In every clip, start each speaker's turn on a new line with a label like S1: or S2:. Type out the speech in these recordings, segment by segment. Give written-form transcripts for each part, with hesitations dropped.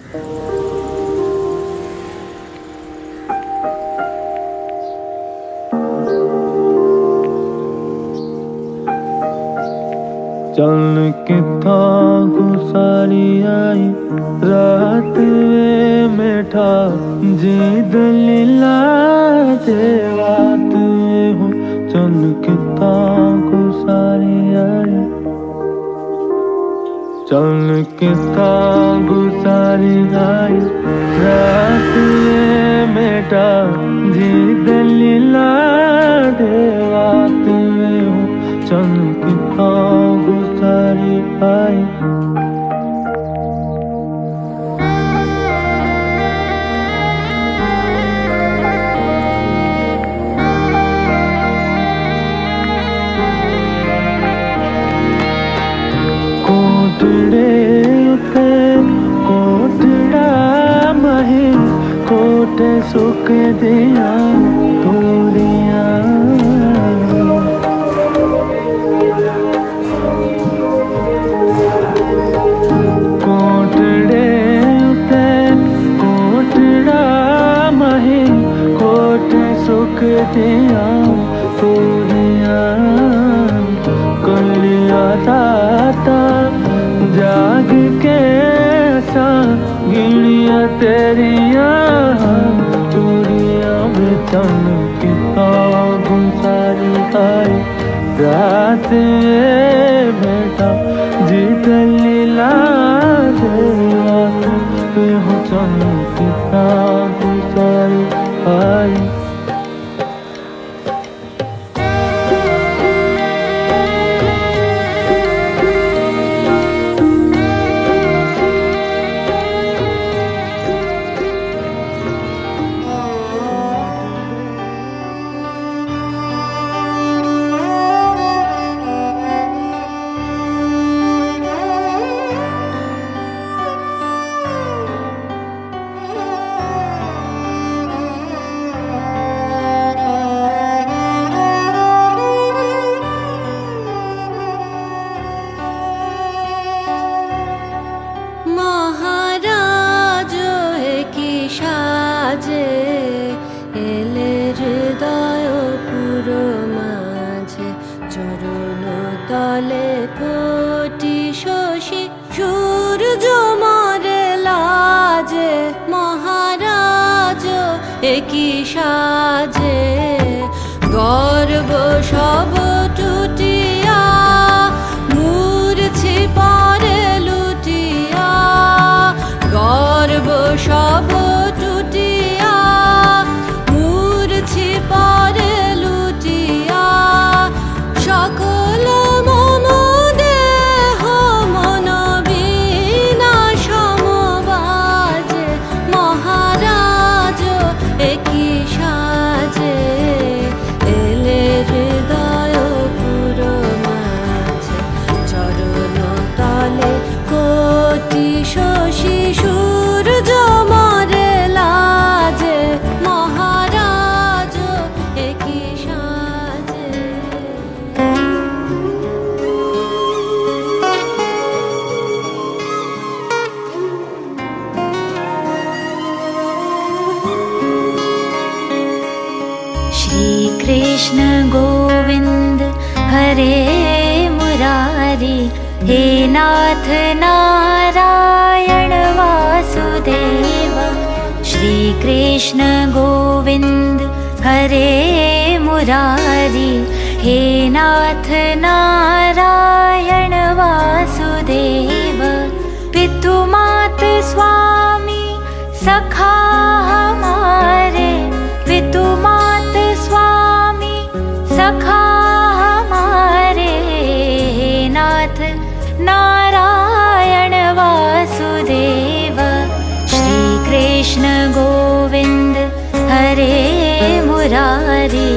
S1: चल किथां गुसारी आई रात मेठा जी दलीला ते रात हो। चल किथां गुसारी आई, चल किथां गुसारी आई रात मेठा जी दलीला ते रात हो। चल किथां गुसारी आई। कोटड़े उते कोटड़ा मही कोटे सुख दिया तोड़िया। कोटड़े उते कोटड़ा मही कोटे सुख दिया तोड़िया। कलिया दाता जाग के सा गिणिया तेरिया तोड़िया में। चल किथां गुसारी आई रात बेटा जी दलीला दे रात हो। चल किथां गुसारी आई।
S2: তলে কোটি শশী সূর্য মরে লাজে। মহারাজ একই সাজে গর্ব সব টুটিয়া মূর্ছি পরে লুটিয়া। গর্ব সব টুটিয়া মূর্ছি পরে লুটিয়া। সকল মম দেহ মন বিনা সমবাজে। মহারাজ একই সাজে এলে হৃদয় পুর মাঝে। চরণ তলে কোটি শশী সূর্য মরে লাজে। মহারাজ একই সাজে। श्री कृष्ण गोविंद हरे मुरारी। हे नाथ नारायण वासुदेव। श्री कृष्ण गोविंद हरे मुरारी। हे नाथ नारायण वासुदेव। पितु मात स्वामी सखा हमारे। पितु मात स्वामी सखा हमारे। हे नाथ नारायण वासुदेव। श्री कृष्ण गोविंद हरे मुरारी।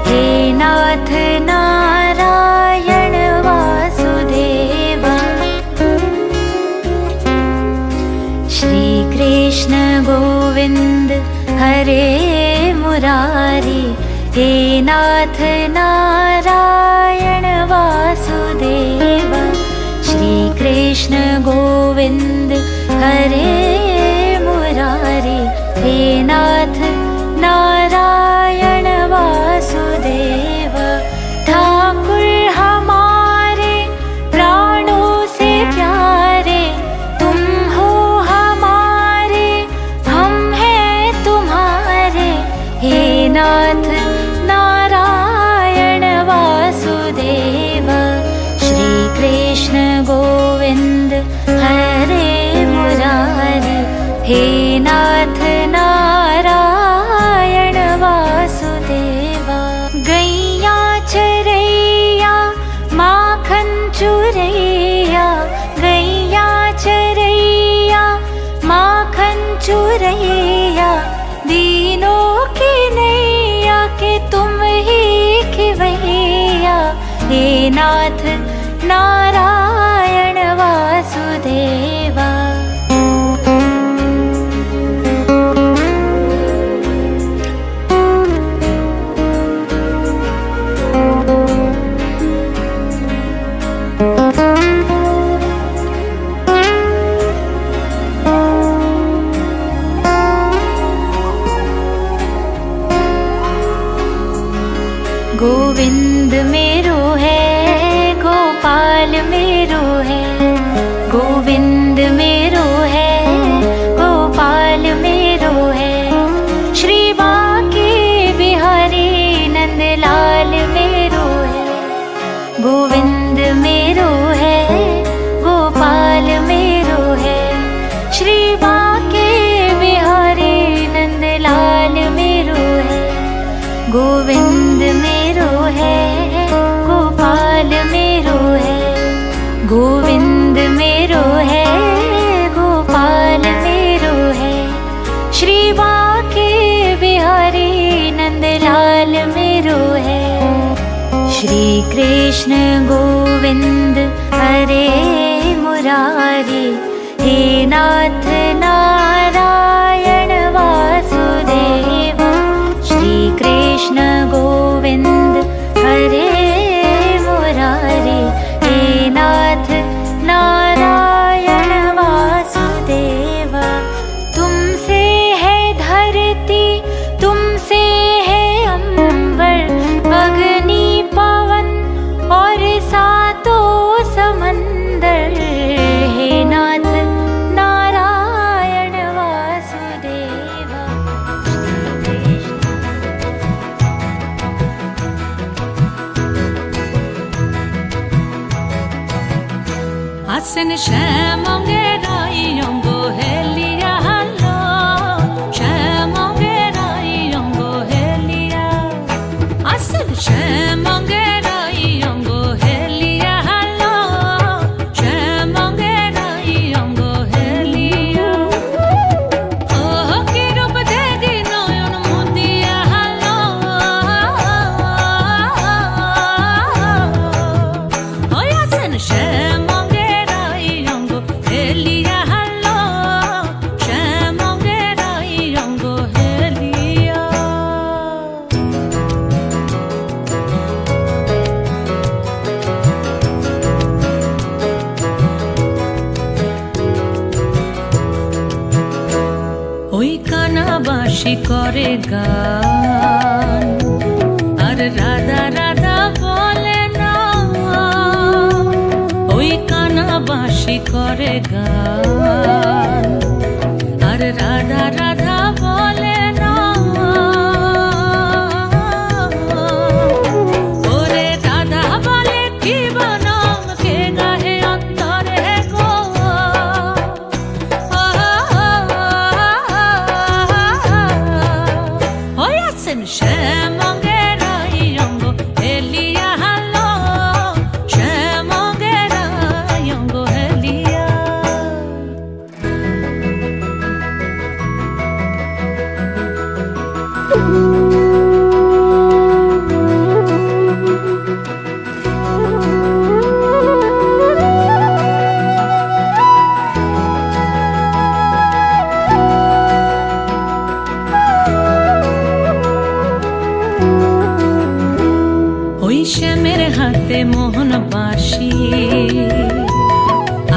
S2: हे नाथ नारायण वासुदेव। श्री कृष्ण गोविंद हरे मुरारी। हे नाथ नारायण वासुदेव। श्री कृष्ण गोविंद हरे हे नाथ नारायण वासुदेवा। गैया चरैया माखन चुरैया, गैया चरैया माखन चुरैया, दीनों की नैया के तुम ही खिवैया। हे नाथ नारायण वासुदेवा। गोविंद मेरो है, गोपाल मेरो है, गोविंद मेरो है, गोपाल मेरो है। श्री बांके बिहारी नंदलाल मेरो है। गोविंद मेरो है, गोपाल मेरो है, श्री बांके बिहारी नंदलाल मेरो है। गोविंद मेरो है, गोपाल मेरो है, गोविंद मेरो है, गोपाल मेरो है, श्री बांके बिहारी नंदलाल मेरो है। श्री कृष्ण गोविंद हरे मुरारी, हे नाथ नारायण वासुदेवा। श्री कृष्ण गोविंद हरे मुरारी, हे नाथ नारायण वासुदेवा। तुमसे है धरती, तुमसे है अंबर, अग्नि पवन और सातों समंदर। हे नाथ Narayan Vasudeva.
S3: Asen şemongerai yongo helia hallo, şemongerai yongo helia. Asen şemongerai yongo helia hallo, şemongerai yongo helia. Oh ki rup dedi noyon mudiya hallo. Oh asen বাঁশি করে গান আর রাধা রাধা বলে না। ওই কানা বাঁশি করে গান আর রাধা রাধা বলে না। ওরে রাধা বলে কি বনম কে গাহে অন্তরে গো। শ্যামঙ্গেরাই অঙ্গ হেলিয়া হালো, শ্যামঙ্গেরাই অঙ্গ হেলিয়া। শ্যামের হাতে মোহন বাঁশি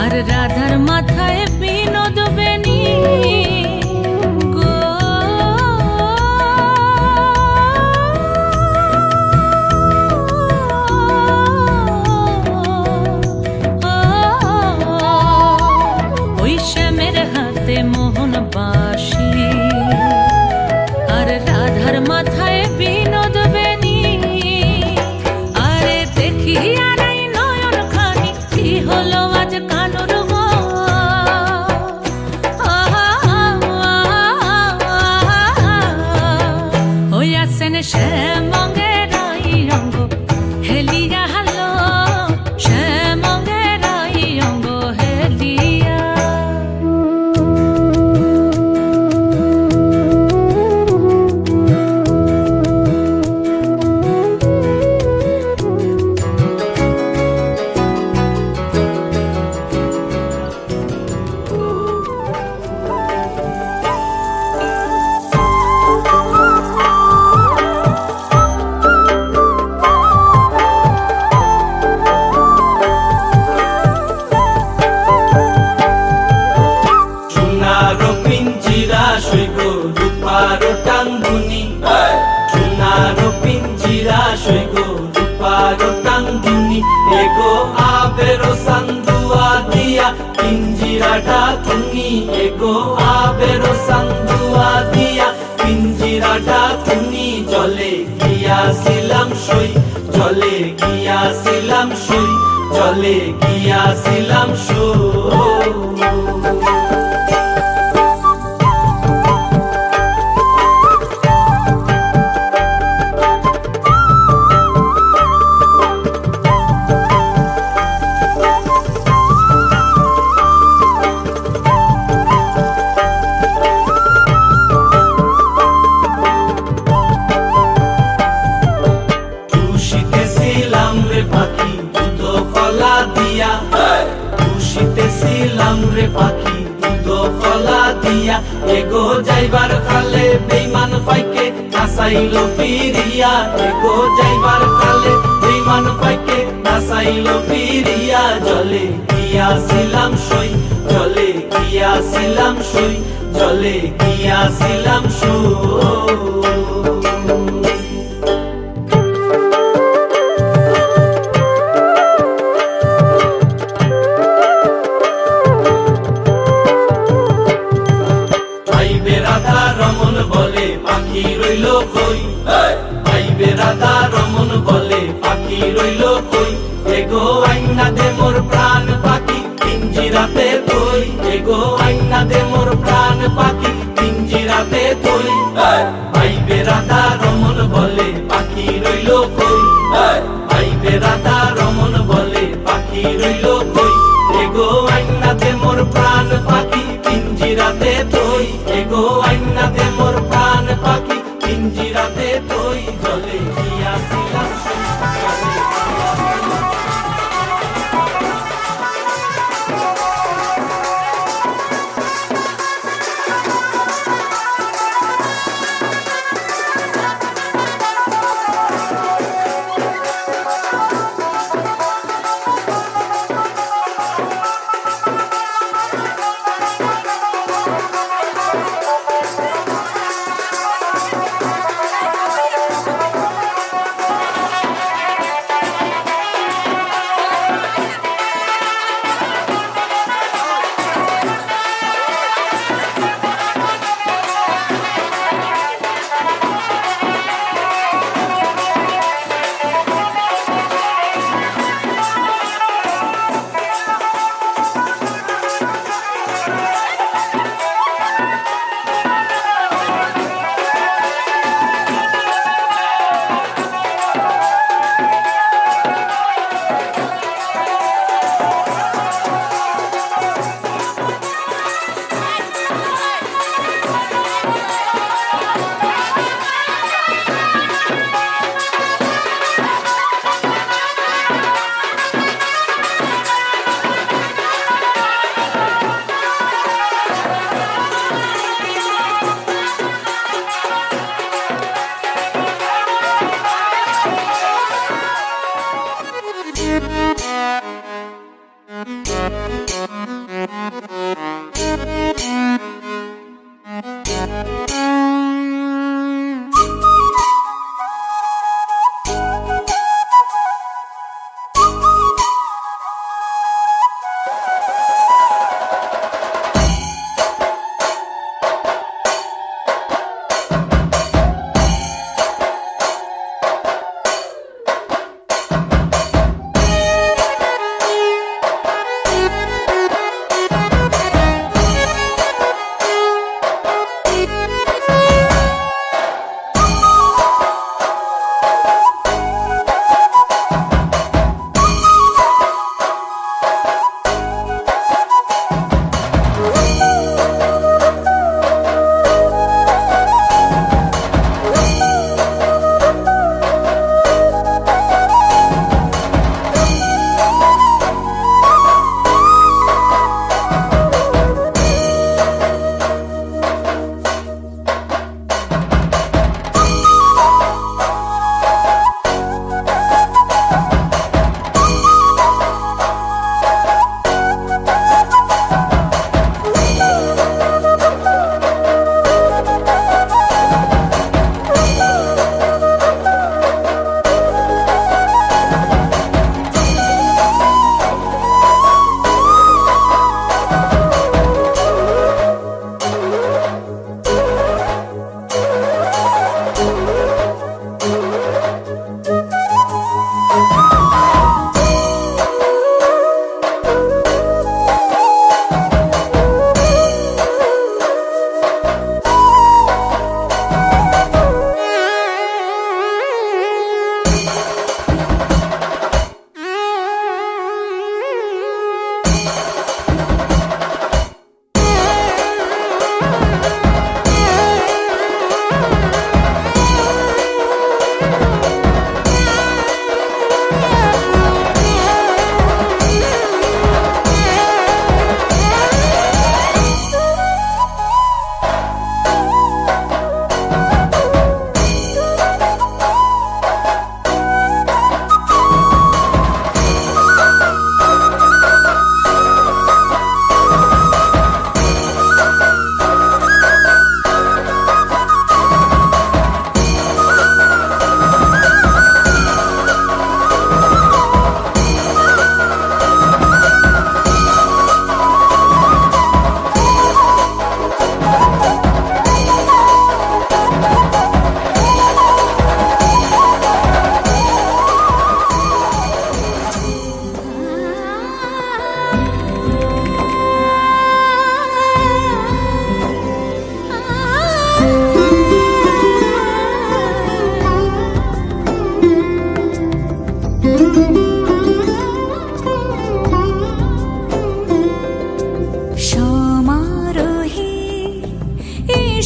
S3: আর রাধার মাথায় বিনোদ বেনি গো। ওই শ্যামের হাতে মোহন বাঁশি আর রাধার মাথায় বিনোদ বেনি। হলো আজ কানুর গো। শ্যামঙ্গের অঙ্গ হেলিয়া হালো শ্যামঙ্গের অঙ্গ হেলিয়া
S4: সোনারো পিঞ্জিরা সইগো রূপারো টাঙ্গুনি সোনারো পিঞ্জিরা সইগো রূপারো টাঙ্গুনি এগো আবেরো সান্দুয়া দিয়া পিঞ্জিরাটা তুমি এগো আবেরো সান্দুয়া দিয়া পিঞ্জিরাটা তুমি জলে গিয়াছিলাম সই জলে গিয়াছিলাম সই জলে গিয়াছিলাম সই খুশিতেছিলাম রে পাখি দুধ ফলা দিয়া খুশিতেছিলাম রে পাখি দুধ ফলা দিয়া এগো যাইবার কালে বেইমান পাইকে নাসাইলো ফিরিয়া এগো যাইবার কালে বেইমান পাইকে নাসাইলো ফিরিয়া জলে গিয়াছিলাম সই জলে গিয়াছিলাম সই জলে গিয়াছিলাম সই রাধা রমন বলে পাখি রইল কই ভাইবে রাধা রমন বলে পাখি রইল কই এগো আইনা দে মোর প্রাণ পাখি পিঞ্জিরাতে তুই এগো আইনা দে মোর প্রাণ পাখি পিঞ্জিরাতে তুই ভাইবে রাধা রমন বলে পাখি রইল কই ভাইবে রাধা রমন বলে পাখি রইল কই এগো আইনা দে মোর প্রাণ পাখি পিঞ্জিরাতে তুই এগো আইনা দে মোর প্রাণ পাখি পিঞ্জিরাতে তুই জলে গিয়াছিলাম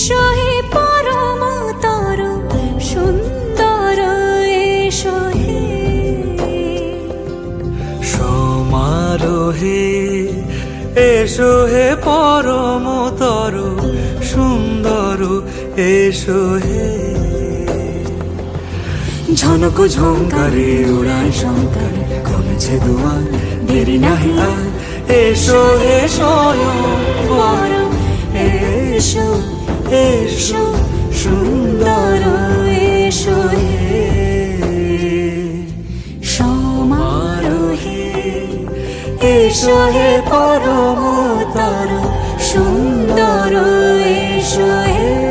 S3: এসো হে পরমতর সুন্দর এসো হে
S1: সমারোহে এসো হে পরমতর সুন্দর এসো হে ঝনক ঝঙ্কারে উড়ায় শঙ্কারে কমেছে দুয়ার দেরি নাহি আর এসো হে স্বয়ং পরম এসো এসো সুন্দর এসো হে
S3: সমারোহে
S1: এসো হে পরমতর সুন্দর এসো হে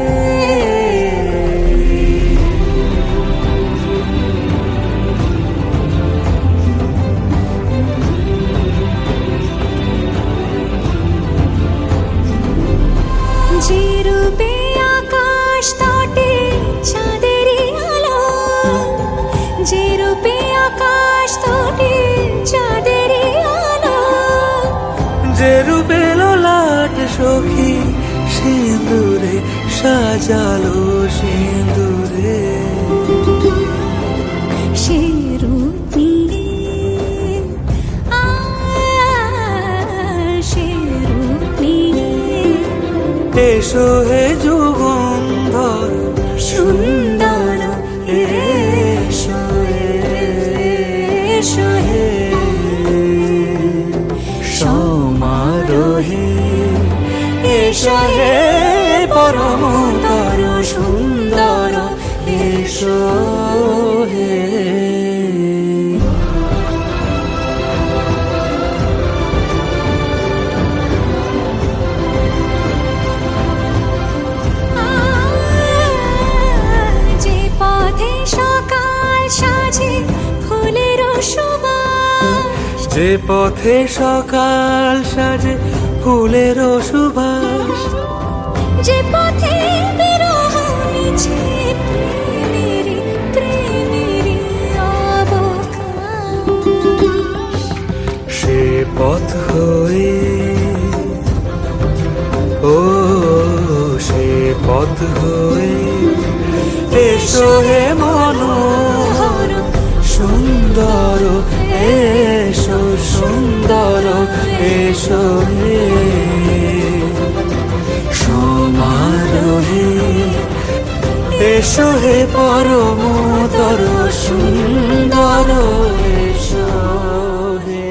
S3: যে রূপে আকাশ তটে চাঁদেরই আলো যে রূপে আকাশ তটে চাঁদেরই আলো
S1: যে রূপে ললাট সখী সিঁদুরে সাজালো সিঁদুরে
S3: সে রূপ নিয়ে সে রূপ নিয়ে
S1: এসো হে যুগন্ধর
S3: সুন্দর
S1: এসো এসো হে সমারোহে এসো হে পরমতর সুন্দর এসো হে
S3: যে পথে সকাল সাজে ফুলের সুবাস
S1: যে পথে সকাল সাজে ফুলের সুবাস
S3: যে পথে বিরহ মিছে প্রেমেরই অবকাশ
S1: সে পথ হয়ে ও সে পথ হয়ে এসো হে মনোহর সুন্দর এসো সুন্দর এসো হে সমারোহে এসো হে পরমতর সুন্দর এসো হে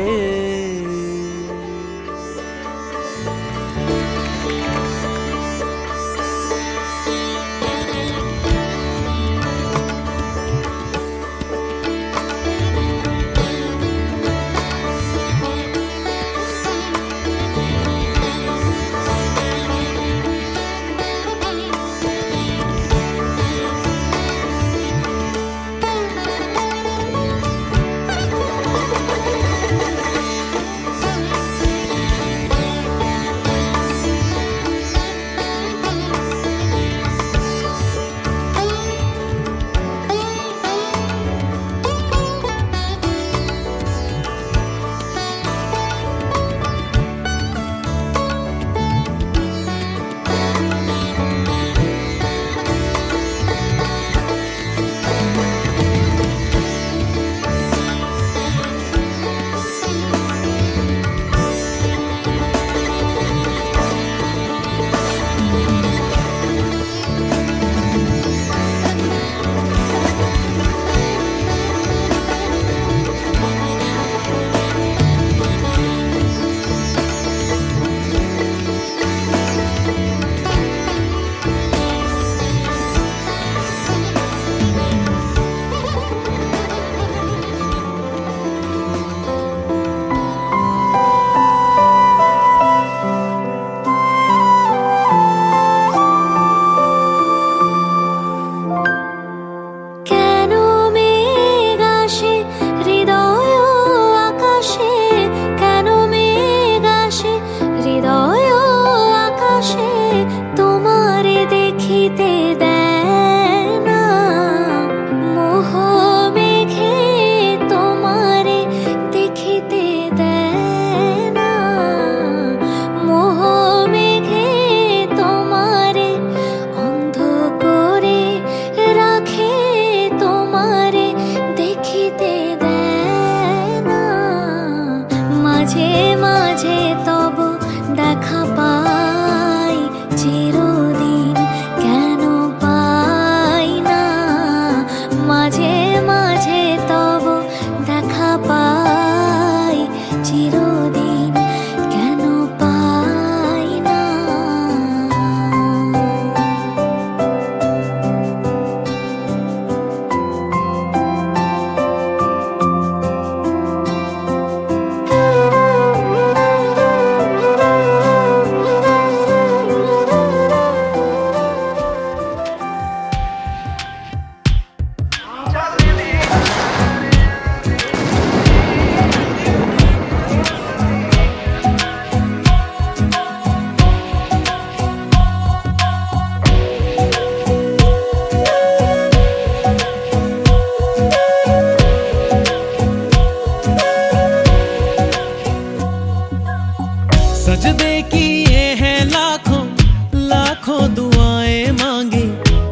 S5: लाखों दुआएं मांगी,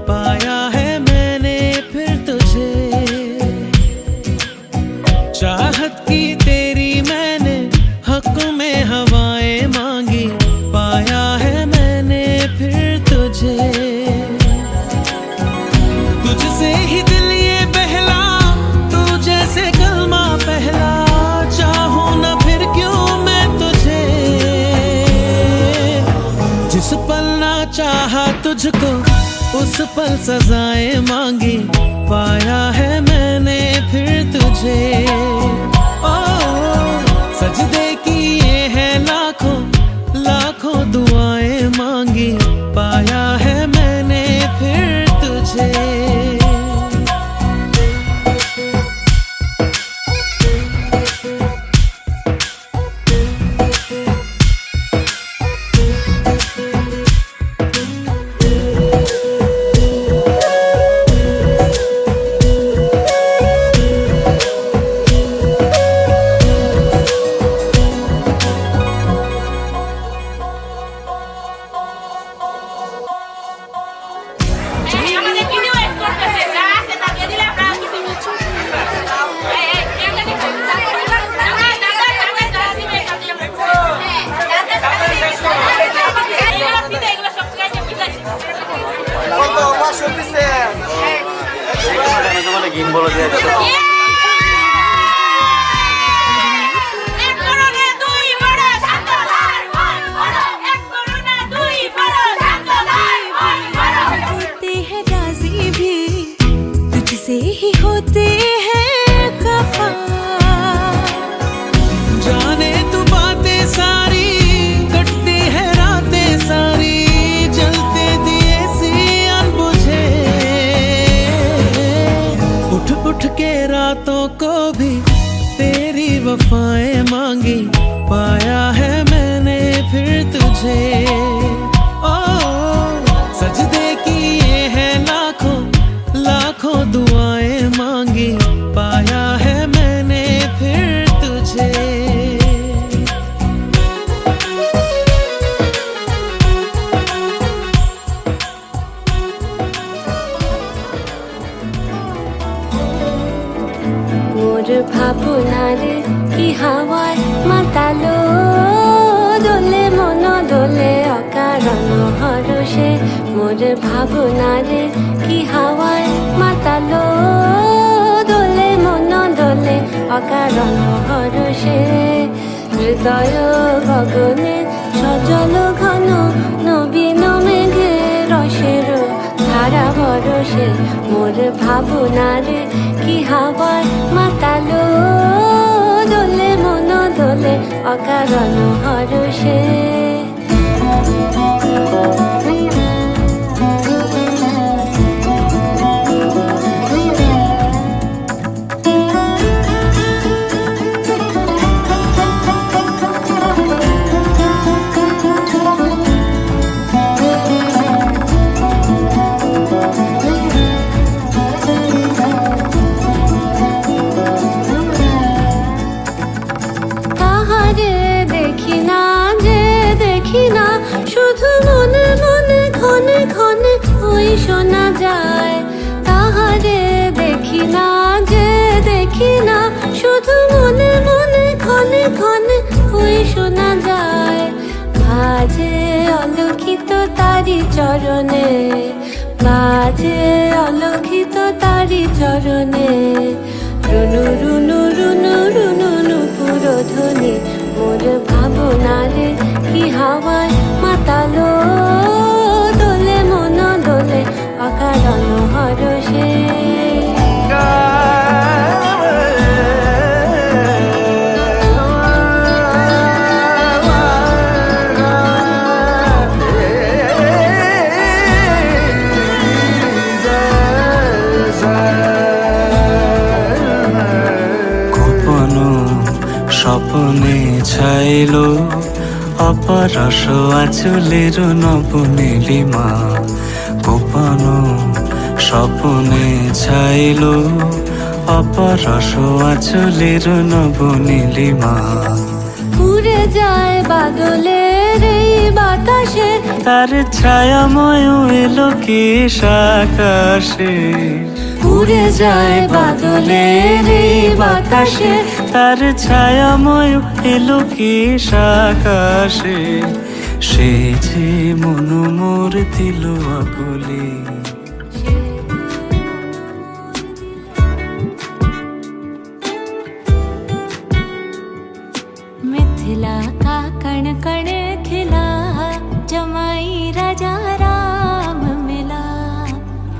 S5: पाया है मैंने फिर तुझे। चाहत की तेरी मैंने हक में हवाएं मांगी, पाया है मैंने फिर तुझे। तुझसे ही दिल ये बहला, तू जैसे कलमा पहला, चाहूं ना फिर क्यों मैं तुझे। जिस पल ना चाहा तुझको उस पल सजाएं मांगी, पाया है मैंने फिर तुझे। ओ सजदे किए हैं लाखों लाखों दुआएं मांगी, पाया है मैंने फिर तुझे।
S6: होते हैं राज़ी भी, तुझसे ही होते हैं खफा।
S5: जाने तू बातें सारी, कटती है रातें सारी, जलते दिए सी अनबुझे। उठ उठ के रातों को भी तेरी वफाएं मांगी, पाया है मैंने फिर तुझे। ओ सजदे किए हैं लाखों लाखों दुआएं मांगी, पाया है मैंने फिर तुझे।
S6: মোর ভাবনারে কি হাওয়ায় মাতালো, দোলে মন দোলে অকারণ হরষে। মোর ভাবনারে কি হাওয়ায় মাতালো, দোলে মন দোলে অকারণ হরষে। হৃদয় গগনে সজল ঘন নবীন মেঘে রসের ধারা বরষে। মোর ভাবনারে কি হাওয়ায় মাতালো, দোলে মন দোলে অকারণ হরষে। তাহারে দেখি না যে দেখি না, শুধু মনে মনে ক্ষণে ক্ষণে ওই শোনা যায়। তাহারে দেখি না যে দেখি না, শুধু মনে মনে ক্ষণে ক্ষণে ওই শোনা যায়। বাজে অলক্ষিত তারি চরণে, বাজে অলক্ষিত তারি চরণে। রুনু রুনু রুনু রুনু নুপুর ধ্বনি, মোর ভাবনারে কি হাওয়ায় মাতালো, দোলে মন দোলে অকারণ হরষে।
S1: স্বপ্নে ছাইলো অপরস আঁচলের নব নীলিমা, গোপনো স্বপ্নে ছাইলো অপরস আঁচলের নব নীলিমা।
S6: উড়ে যায় বাদলের এই বাতাসে,
S1: তার ছায়াময় এলো কেশ আকাশে,
S6: উড়ে যায় বাদলের এই বাতাসে,
S1: তার ছায়াময় এলো কেশ আকাশে, সে যে মন মোর দিল আগলে।
S6: मिथिला का कण कण खिला, जमाई राजा राम मिला।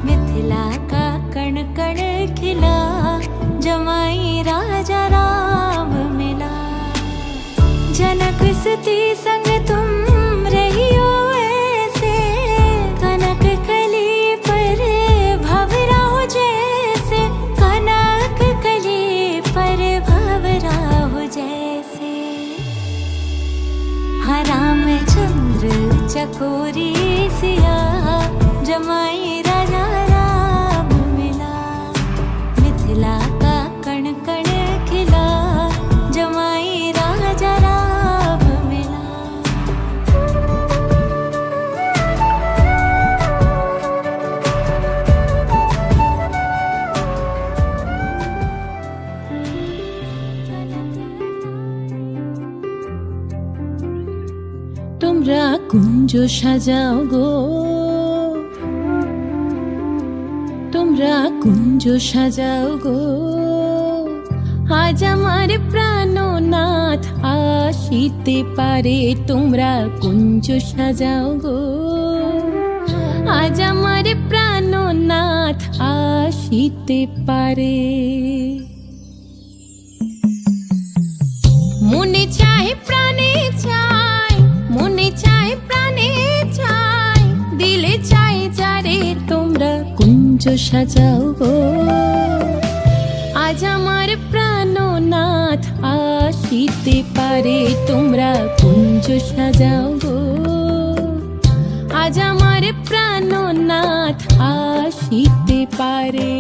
S6: मिथिला का कण कण खिला, जमाई राजा राम मिला। जनक सती संग तुम रहियो ऐसे, कनक कली पर भंवरा हो जैसे, कनक कली पर भंवरा हो जैसे। हाँ रामचंद्र चकोरी सिया, जमाई राजा राम मिला। मिथिला का कण कण खिला, जमाई राजा राम मिला। তোমরা কুঞ্জ সাজাও গো, তোমরা কুঞ্জ সাজাও গো, আজ আমার প্রাণনাথ আসিতে পারে। তোমরা কুঞ্জ সাজাও গো, আজ আমার প্রাণনাথ আসিতে পারে। মনে চায় প্রাণে চায়, মনে চায় প্রাণে চায়, দিলে চায় যারে। তোমরা কুঞ্জ সাজাও গো, আজ আমার প্রাণনাথ আসিতে পারে। তোমরা কুঞ্জ সাজাও গো, আজ আমার প্রাণনাথ আসিতে পারে।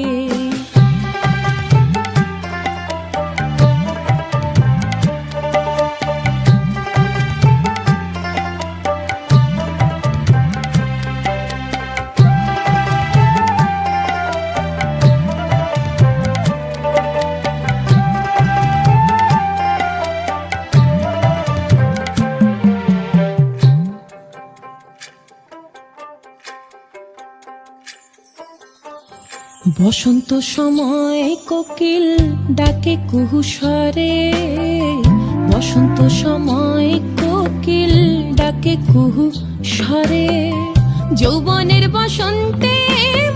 S6: বসন্ত সময় কোকিল ডাকে কুহু স্বরে, বসন্ত সময় কোকিল ডাকে কুহু স্বরে। যৌবনের বসন্তে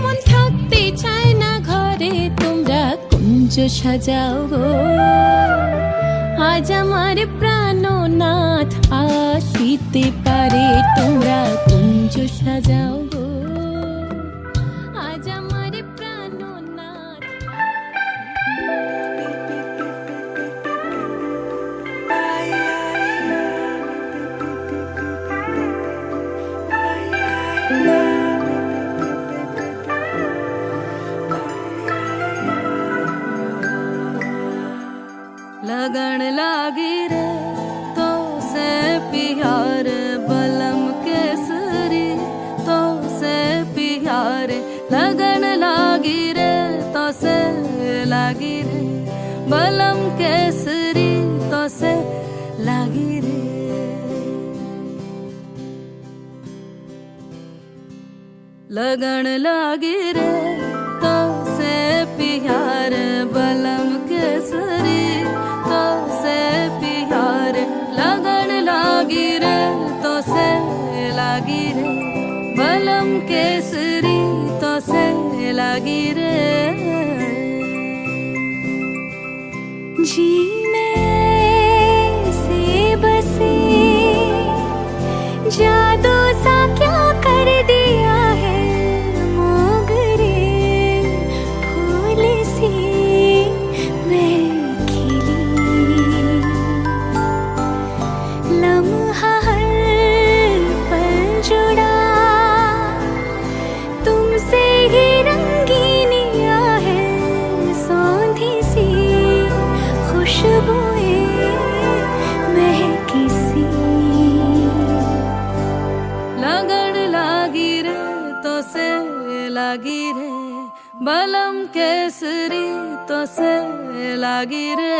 S6: মন থাকতে চায় না ঘরে। তোমরা কুঞ্জ সাজাও গো, আজ আমার প্রাণনাথ আসিতে পারে। তোমরা কুঞ্জ সাজাও গো, আজ আমার প্রাণনাথ।
S3: लगन लागी रे तो से प्यार बलम केसरी, तो से प्यार लगन लागी रे तो से लागी रे, बलम केसरी तो से लागी रे। लगन लागी रे तो से प्यार बलम केसरी, तो से प्यार लगन लागी रे तो से लागी रे, बलम केसरी तो से लागी रे।
S6: जी में से बसे जादू सा क्या कर दिया है, मोगरे फूल सी मैं खिली। लम्हा हर पल जुड़ा तुमसे ही रंगीनिया है, सौंधी सी खुशबुएं महकी सी।
S3: लागी रे बलम केसरी तो से लागी रे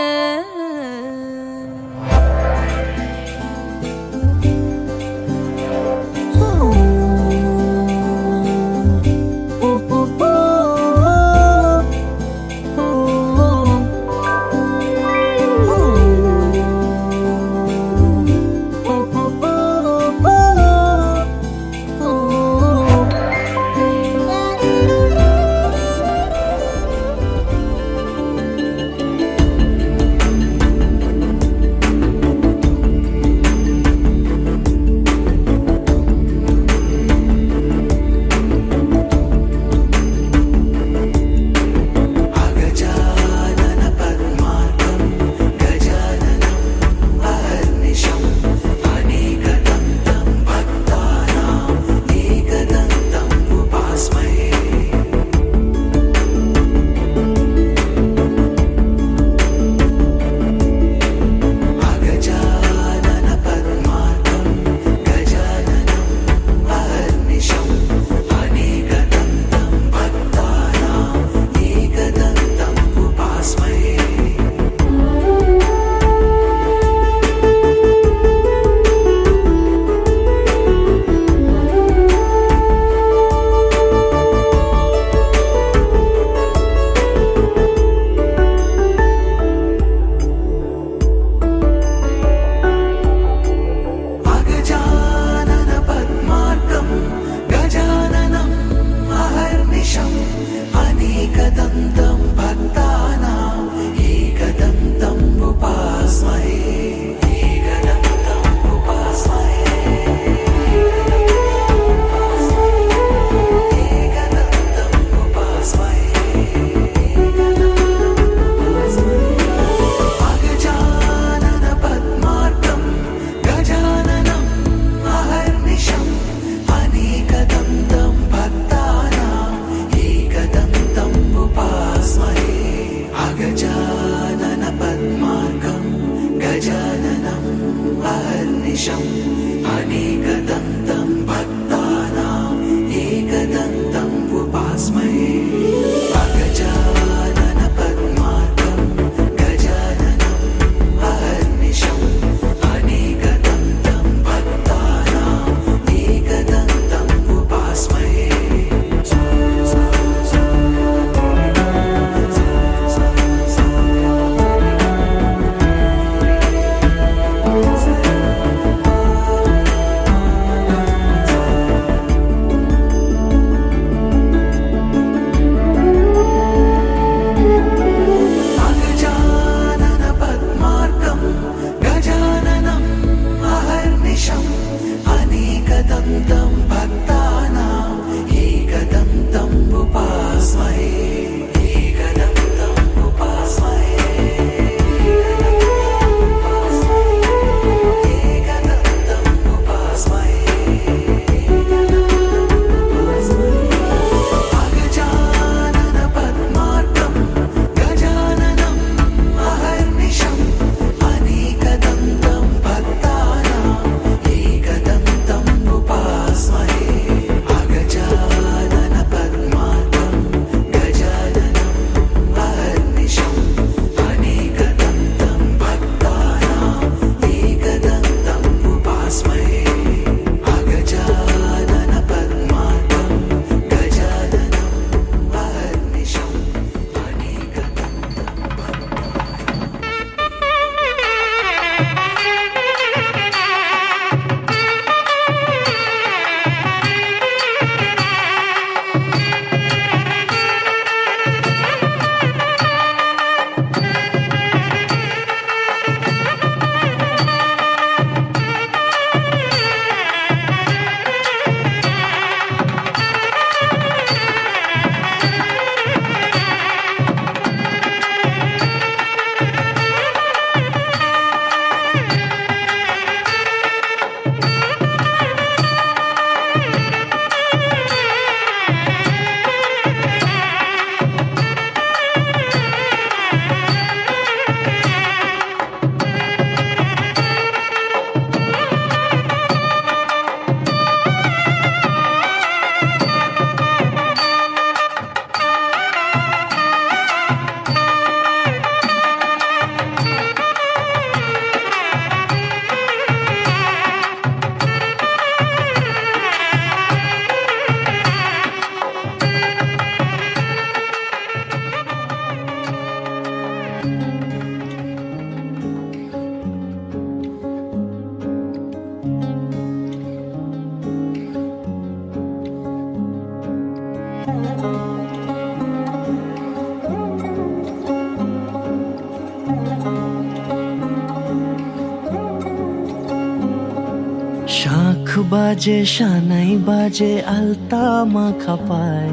S5: শাঁখ বাজে সানাই বাজে আলতা মাখা পায়,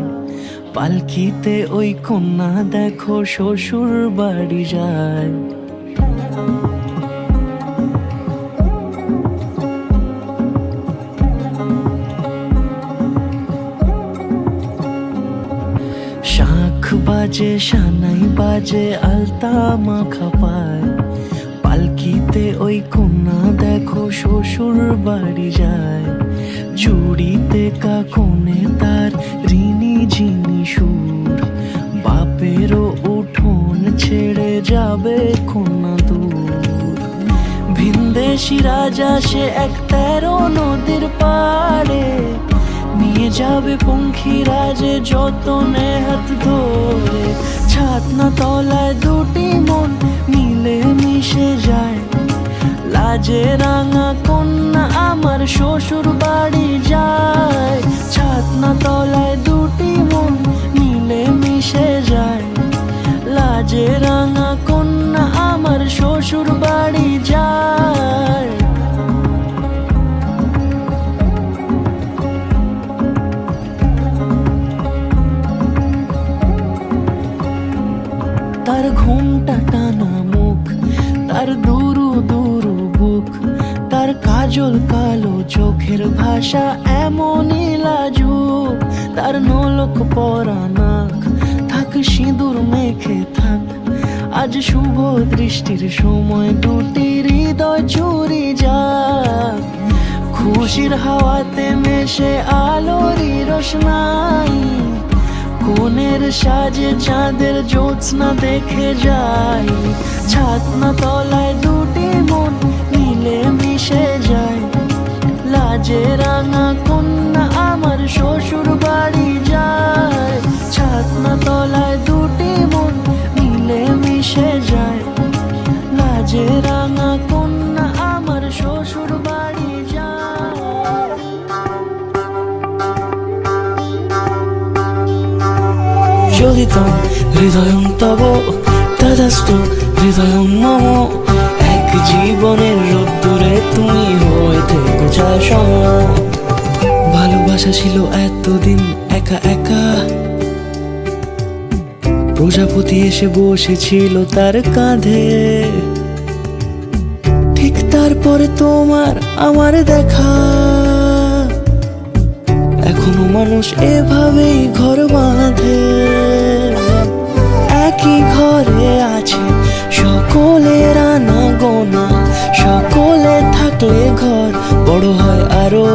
S5: পালকিতে ওই কন্যা দেখো শ্বশুর বাড়ি যায়। শাঁখ বাজে সানাই বাজে আলতা মাখা পায়, পালকিতে ওই কন্যা দেখো শ্বশুর বাড়ি যায়। জুড়িতে কাকনে তার ঋণী ঝিনি সুর, বাপেরও উঠোন ছেড়ে যাবে কন্যা দূর। ভিনদেশি রাজা সে এক 13 নদীর পাড়ে, নিয়ে যাবে পঙ্খী রাজে যতনে হাত ধরে। ছাতনা তলায় দুটি মন মিলে মিশে যায়, লাজে রাঙা কন্যা আমার শ্বশুর বাড়ি যায়। ছাতনা তলায় দুটি মন মিলে মিশে যায়, লাজে রাঙা কন্যা আমার শ্বশুর বাড়ি যায়। তার ঘুমটা টানা মুখ, তার দুরু দুরু বুক, তার কাজল কালো চোখের ভাষা এমনই লাজুক। তার নোলক পরা নাক, থাক সিঁদুর মেখে থাক, আজ শুভ দৃষ্টির সময় দুটি হৃদয় চুরি যাক। খুশির হাওয়াতে মেশে আলোরই রোশনাই, কোণের সাজে চাঁদের জ্যোৎস্না দেখে যাই। ছাতনা তলায় দুটি মন মিলে মিশে যায়, লাজে রাঙা কন্যা আমার শ্বশুর বাড়ি যায়। ছাতনা তলায় দুটি মন মিলে মিশে যায়, লাজে রাঙা কন্যা আমার শ্বশুর বাড়ি যায়। জ্বলিতম হৃদয়ং তব তদাস্তু হৃদয়ং মম, এক জীবনের রোদ্দুরে তুমি হয়ে থেকো চায় সম। ভালোবাসা ছিল এতদিন একা একা, প্রজাপতি এসে বসেছিল তার কাঁধে। ঠিক তারপরে তোমার আমার দেখা, এখনো মানুষ এভাবেই ঘর বাঁধে। একই ঘরে আছে সকলের আনা গোনা, সকলে থাকলে ঘর বড় হয় আরো।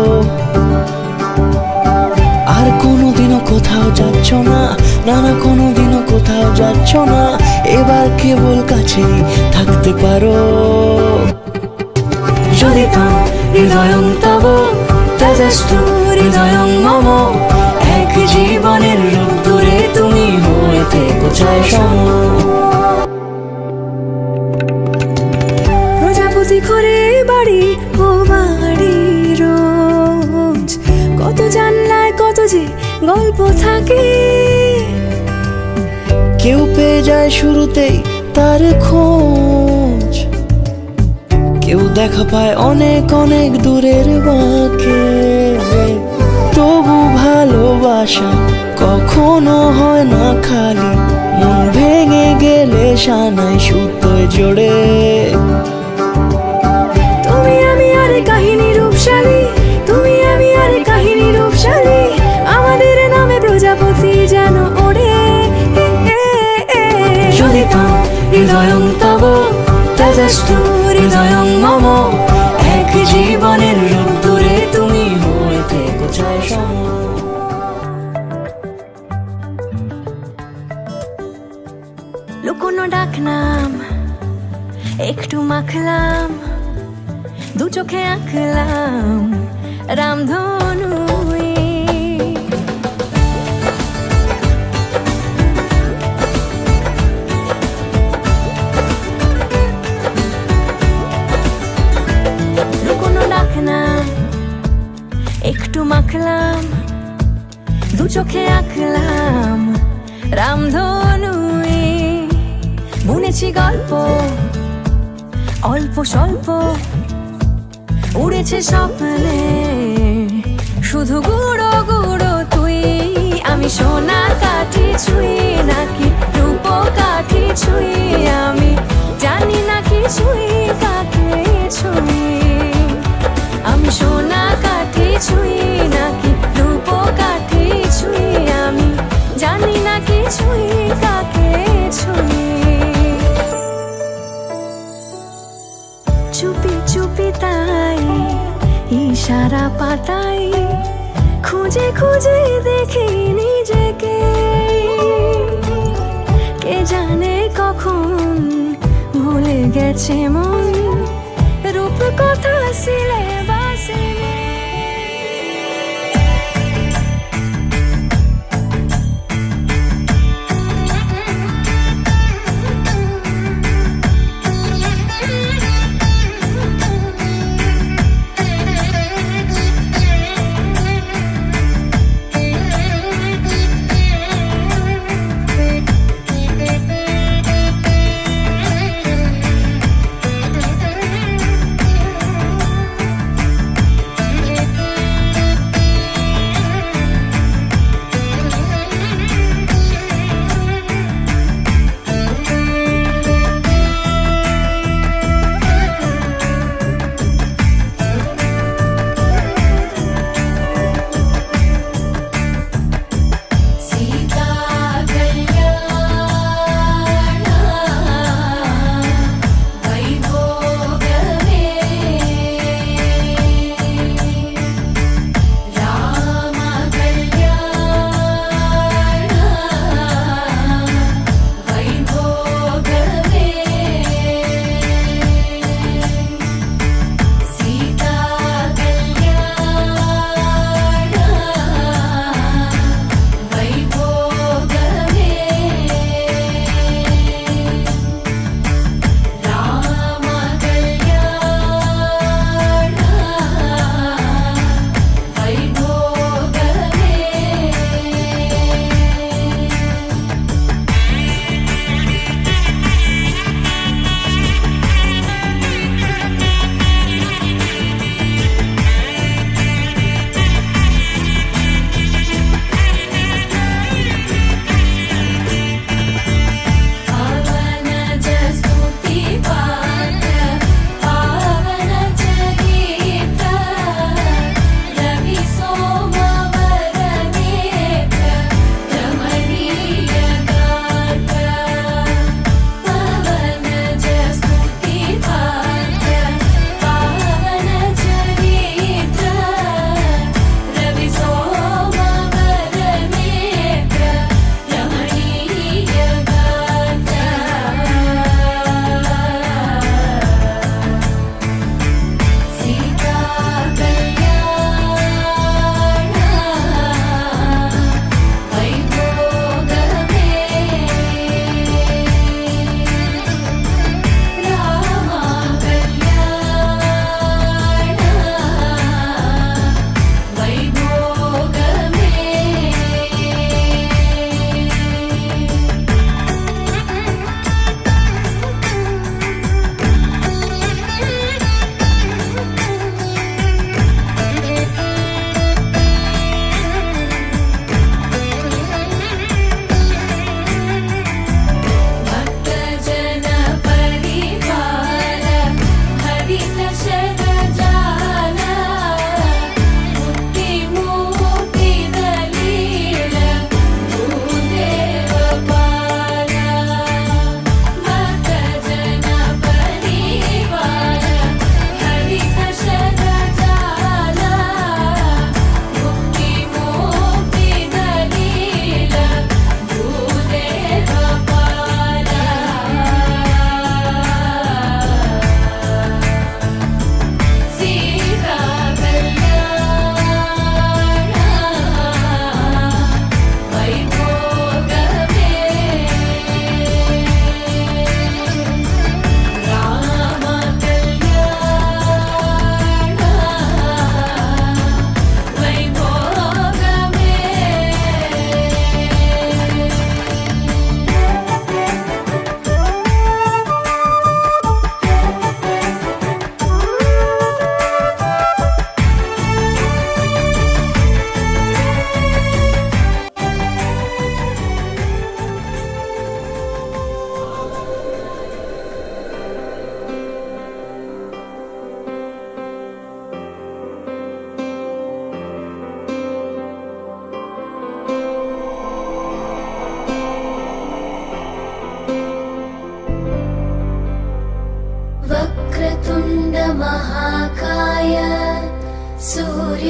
S5: আর কোনোদিনও কোথাও যাচ্ছ না, না না কোনোদিনও কোথাও যাচ্ছ না, এবার কেবল কাছেই থাকতে পারো। যদি তাম হৃদয়ং তব তেজস্তু হৃদয়ং মম, এক জীবনের রোদ্দুরে তুমি হয়ে থেকো চায় সম।
S6: প্রজাপতি ঘরে বাড়ি ও বাড়ি রোজ, কত জানলায় কত যে গল্প থাকে।
S5: কেউ পেয়ে যায় শুরুতেই তার খোঁজ, কেউ দেখা পায় অনেক অনেক দূরের বাঁকে। তবু ভালোবাসা কখনো হয় না খালি, মন ভেঙে গেলে সানাই সুতোয় জোড়ে।
S6: তুমি আমি আরে কাহিনী রূপশালী, তুমি আমি আরে কাহিনী রূপশালী, আমাদের নামে প্রজাপতি যেন ওড়ে।
S5: যদি তাম হৃদয়ং তব তেজস্তু হৃদয়ং মম, এক জীবনের রোদ্দুরে তুমি হয়ে থেকো চায় সম।
S6: লুকোনো ডাক নাম একটু মাখলাম, দু চোখে আঁকলাম রামধনু। লুকোনো ডাক নাম একটু মাখলাম, দু চোখে আঁকলাম রামধনুয়ে, বুনেছি গল্প অল্প স্বল্প, উড়েছে স্বপ্নে শুধু গুঁড়ো গুঁড়ো তুই। আমি সোনা কাঠি ছুঁই নাকি রূপ কাঠি ছুঁই, আমি জানি না কিছুই কাকে ছুঁই। আমি সোনা কাঠি ছুঁই নাকি রূপ কাঠি ছুঁই, আমি জানি না কিছুই কাকে ছুঁই। চুপি চুপি তাই ইশারা পাতাই, খুঁজে খুঁজে দেখি নিজেকে, কে জানে কখন ভুলে গেছে মন রূপ কথা সিলেবাসে।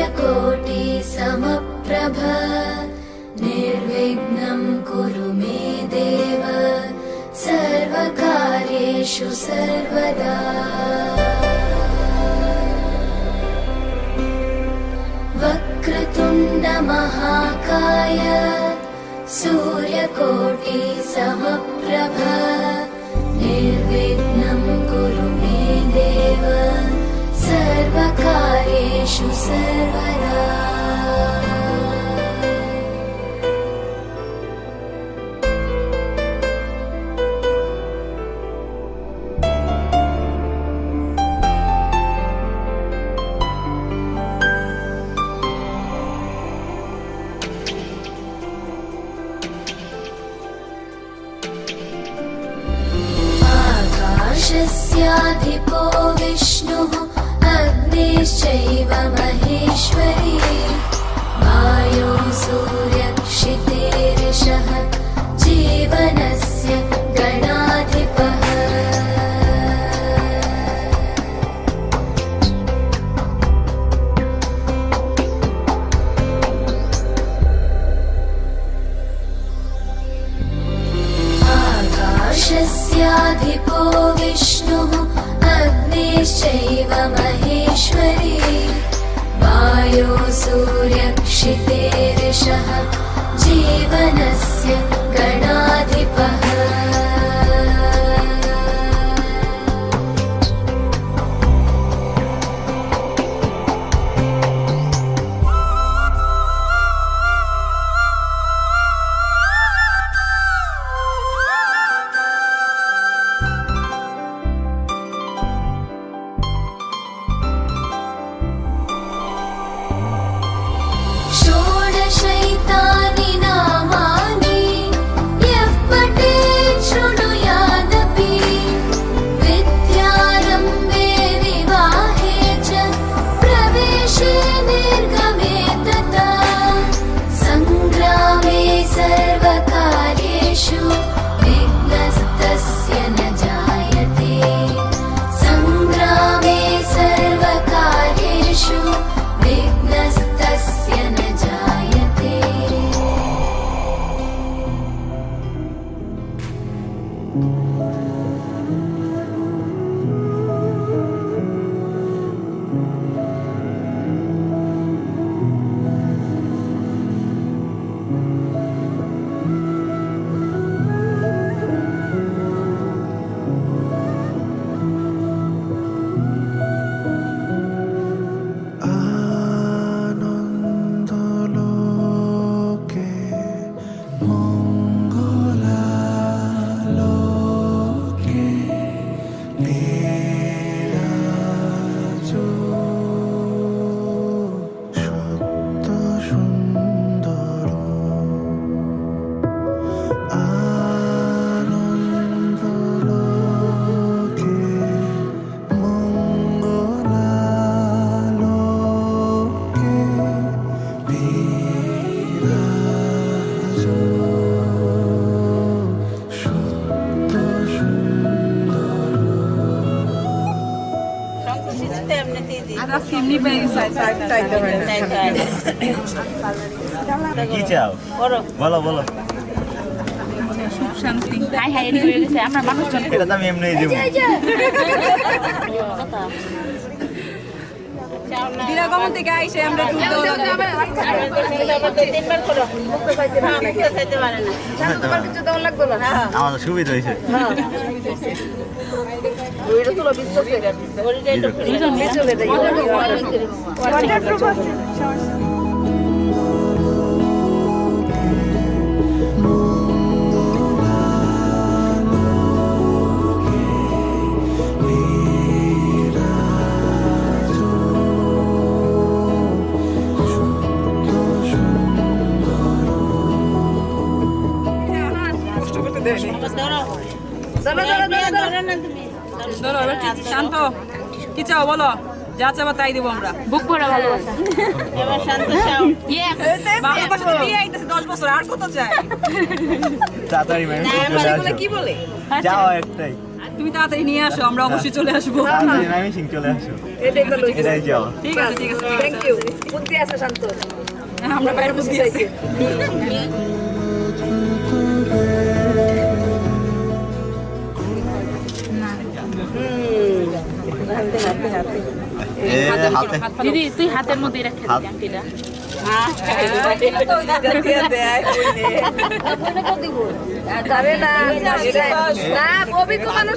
S5: सूर्यकोटि समप्रभ निर्विघ्नं कुरु मे देव सर्वकार्येषु सर्वदा वक्रतुण्ड महाकाय सूर्यकोटि समप्रभ निर्विघ्नं कुरु मे देव सर्वकार्येषु सर्वदा आकाशस्याधिपो विष्णुः अग्निश्चैव महेश्वरी वायो सूर्यक्षितेरिषः जीवनस्य गणाधिपः आकाशस्याधिपो विष्णुः अग्निश्चैव महेश्वरी वायो सूर्यक्षितेरिषः जीवनस्य गणाधिपः षोडशैतानि नामानि यः पठेत् शृणुयादपि विद्यारम्भे विवाहे च प्रवेशे निर्गमे तथा सङ्ग्रामे सर्वकार्येषु विघ्नस्तस्य न जायते सङ्ग्रामे सर्वकार्येषु विघ्नस्तस्य न जायते
S1: আনন্দলোকে মঙ্গলালোকে বিরাজো সত্য সুন্দর আনন্দলোকে মঙ্গলালোকে বিরাজো সত্য সুন্দর
S7: কি চাও বলো বলো
S3: হাই হাই এদিকে হয়ে গেছে আমরা মানুষজন
S7: এটা তো আমি এমনিই দেবো
S6: দিরাগম থেকে আইসে আমরা
S7: আমার সুবিধা হয়েছে
S6: শান্ত কি চাও বলো যা চাবা তাই দেবো আমরা
S3: বুক ভরা ভালোবাসা
S6: ভালোবাসা তো দিয়ে আইতেছে 10 বছর আর কত চাই
S7: তাড়াতাড়ি ম্যাম
S6: কি বলে
S7: যাও একটাই
S3: তুমি তাড়াতাড়ি নিয়ে আসো, আমরা অবশ্যই চলে আসবো।
S7: আমি সিং চলে আসো
S6: এটাই তো লইছি
S7: এটাই যাও
S3: ঠিক আছে ঠিক আছে
S6: থ্যাংক ইউ বুদ্ধি আছে শান্ত
S3: আমরা বাইরে বুঝি আছি।
S7: এ হাতে
S8: দিদি তুই হাতের মধ্যে রেখে
S7: হাত।
S8: দে আংটিটা।
S6: আরে না না পবিত্র মানুষ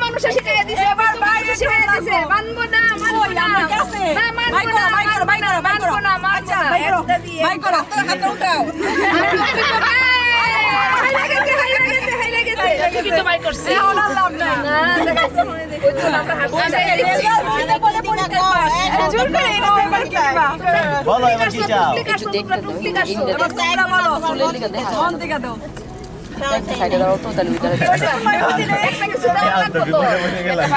S6: মানুষ শিখাই দিছে শিখাই দিছে মানবো না মানবো না না মানবো না মানবো না আচ্ছা একটা দিয়ে বাই করো হাত উঠাও
S8: কি তো বাই করছে
S3: ওনার লাভ নাই।
S6: না দেখাচ্ছি ওই তো আমরা
S7: বলো এবার কি চাও
S3: মন থেকে দাও।
S7: তো বিপদে পড়ে গেলাম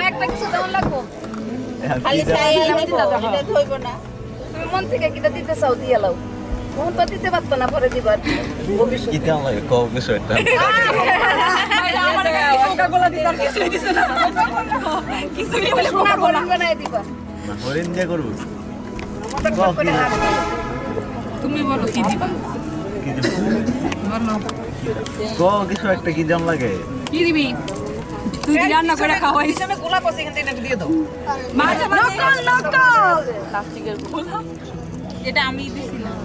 S6: একটা কিছু দেওয়ার লাগবো
S7: খালি
S6: তুমি মন থেকে কিটা দিতে চাও দিয়ে লাও মন তো দিতে পারতো না পরে দিবার
S7: কি দাম লাগে কও কিছু একটা
S3: আমার কোকা-কোলা দিতে আর কিছুই দিছে না। কিছুই বলে
S6: সোনার হরিণ বানায় দিবা
S7: না হরিণ দিয়ে করবো
S6: কও কি না
S8: তুমি বলো কি দিবা?
S7: কি দিব কও কিছু একটা কি দাম লাগে
S3: কি দিবি? তুই কি রান্না করে খাওয়াইছ?
S6: গোলাপ আছে এখান থেকে দিয়ে দাও
S3: মাঝে মাঝে
S8: এটা আমি দিছিলাম।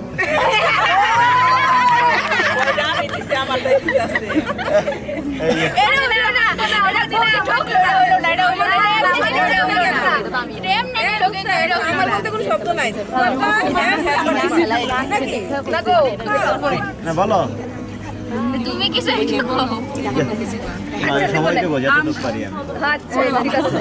S7: না বলো
S2: তুমি কিছু
S7: না আমি সময় দেবো যতটুকু পারি আমি
S6: আচ্ছা ঠিক আছে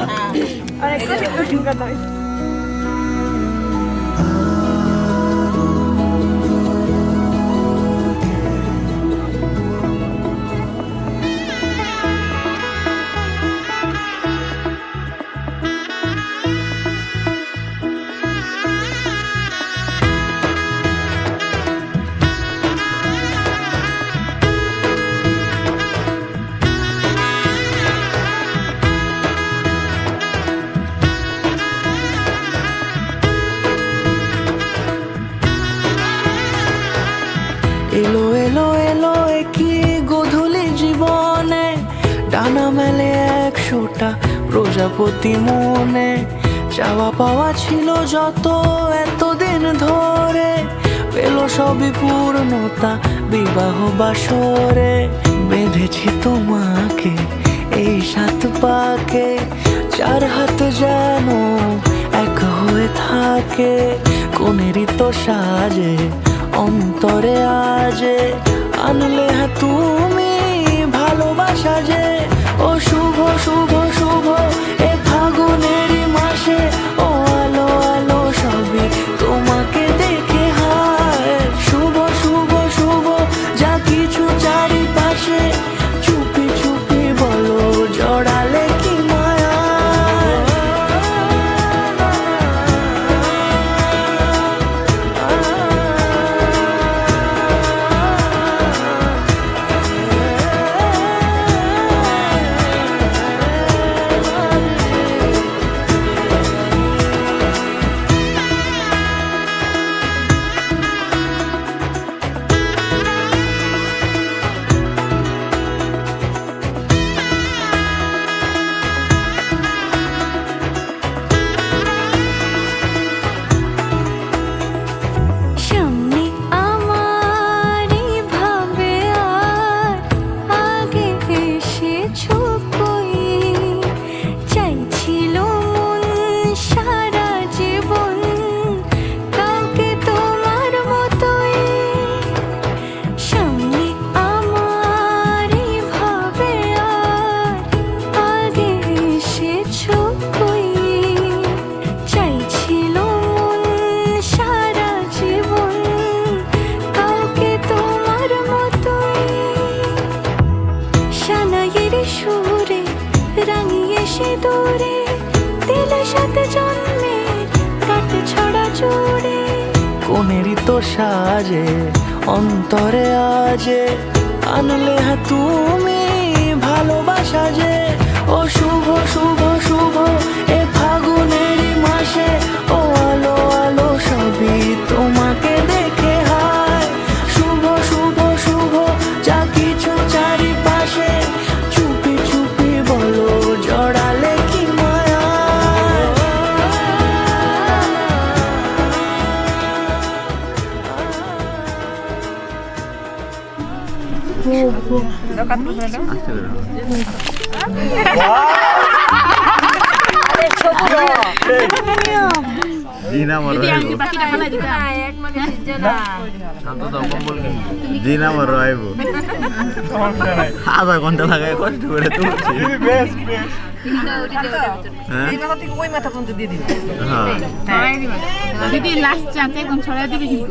S5: এলো এলো এলো কি গোধূলি জীবনে ডানা মেলে 100টা প্রজাপতি মনে চাওয়া পাওয়া ছিল যত এতদিন ধরে পেল সবই পূর্ণতা বিবাহ বাসরে বেঁধেছি তোমাকে এই 7 পাকে 4 হাত যেন এক হয়ে থাকে কোনেরই তো সাজে অন্তরে আজে আনলে তুমি ভালোবাসা যে ও শুভ শুভ শুভ এ ফাগুনেরই মাসে ও আলো আলো সবই তোমাকে দেখে হায় শুভ শুভ শুভ যা কিছু চারিপাশে চুপি চুপি বলো জড়ালে কি মায়া
S6: দূরে দিলের সাথে জন্মের কাট ছড়া জুড়ে
S1: কোনেরই তো সাজে অন্তরে আজে আনলে হ্যাঁ তুমি ভালোবাসা যে ও শুভ শুভ শুভ এ ফাগুনেরই মাসে ও আলো আলো সবই তোমাকে দেখে হায় শুভ শুভ শুভ যা কিছু চারিপাশে চুপি চুপি বলো জড়ালে কি মায়া
S7: জি না মরো আইবো
S8: বাকিটা ফেলাই দিতা
S7: শান্ত দাও কম্বল কিন জি না মরো আইবো আধা ঘন্টা লাগায় কষ্ট করে তুলছি হ্যাঁ হ্যাঁ
S8: ছড়াই দিবা দিদি লাস্ট চান্স একদম ছড়াই দিবি কিন্তু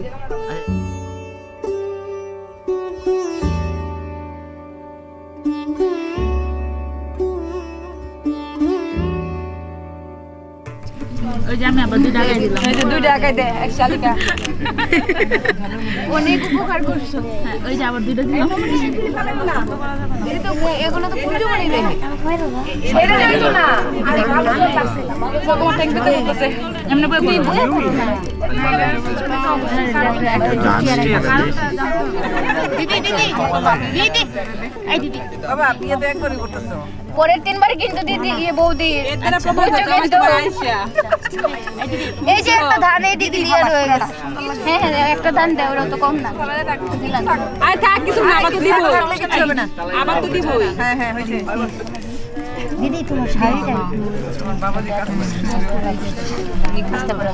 S8: ওই যে আমি আবার 2 টাকা দিলাম
S2: এই যে 2 টাকা দে এক শালিকা অনেক উপকার করছো
S8: হ্যাঁ ওই যে আবার 2টা দিলাম
S2: এই তো এগুলো তো পুজো বাড়ি রে এটা জানো না আরে ভালো লাগছে ভগবান দেখতে তো বলতেছে
S8: এমনি বই বই দিদি দিদি দিদি এই দিদি
S2: বাবা বিয়ে তো একবারই করতেছো পরের 3 বার কিন্তু দিদি বৌদি এটা প্রপোজ কিন্তু এই যে একটা ধান এই দিদি দিয়ে রয়ে গেছে হ্যাঁ হ্যাঁ একটা ধান দাও ওরা তো কম না দিলাম আরে থাক কিছু না আবার তো দিব কিছু হবে না আবার তো দিব হ্যাঁ হ্যাঁ হইছে দিদি তোমার শাড়িটা বাবাজি কাছে নিখাস্তা বড়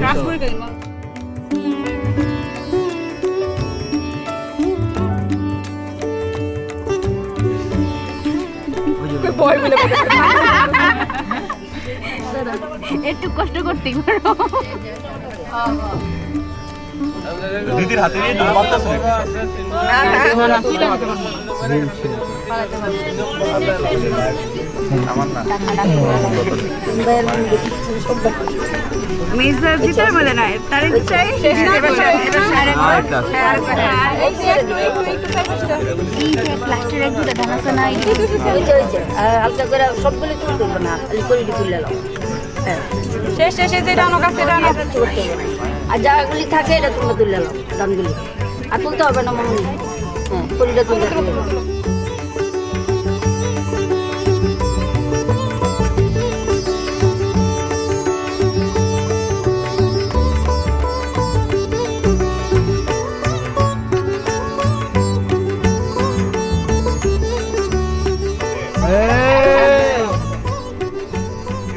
S2: কাজ করে গেল একটু কষ্ট করতে পারো
S7: দিদির হাতে নিয়ে তুমি পারতেছ আমার না
S2: মিস্টার দিতে বলে না তার চাই শেষ প্লাস্টার এক দুটো ধান আছে না হালকা করে সবগুলো তুলতে হবে না করে তুলে নাও শেষ শেষে যেটা আমার কাছে এটা আর যাগুলি থাকে এটা তোমরা তুলে নাও ধানগুলি আর তুলতে হবে না মনে হ্যাঁ কলিটা তুলতে হবে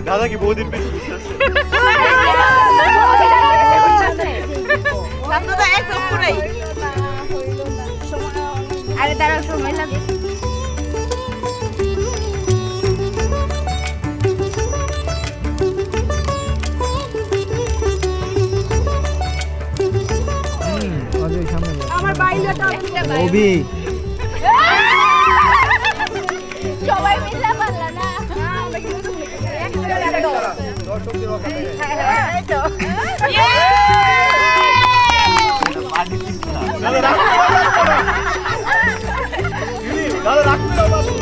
S7: দাদা কি বহুদিন পেয়ে
S2: আরে দাঁড়াও সময় লাগে আমার বাইলেটা
S1: ওবি
S2: সবাই মিলে পারলা না
S7: দাদা রাখতে দাও বাবু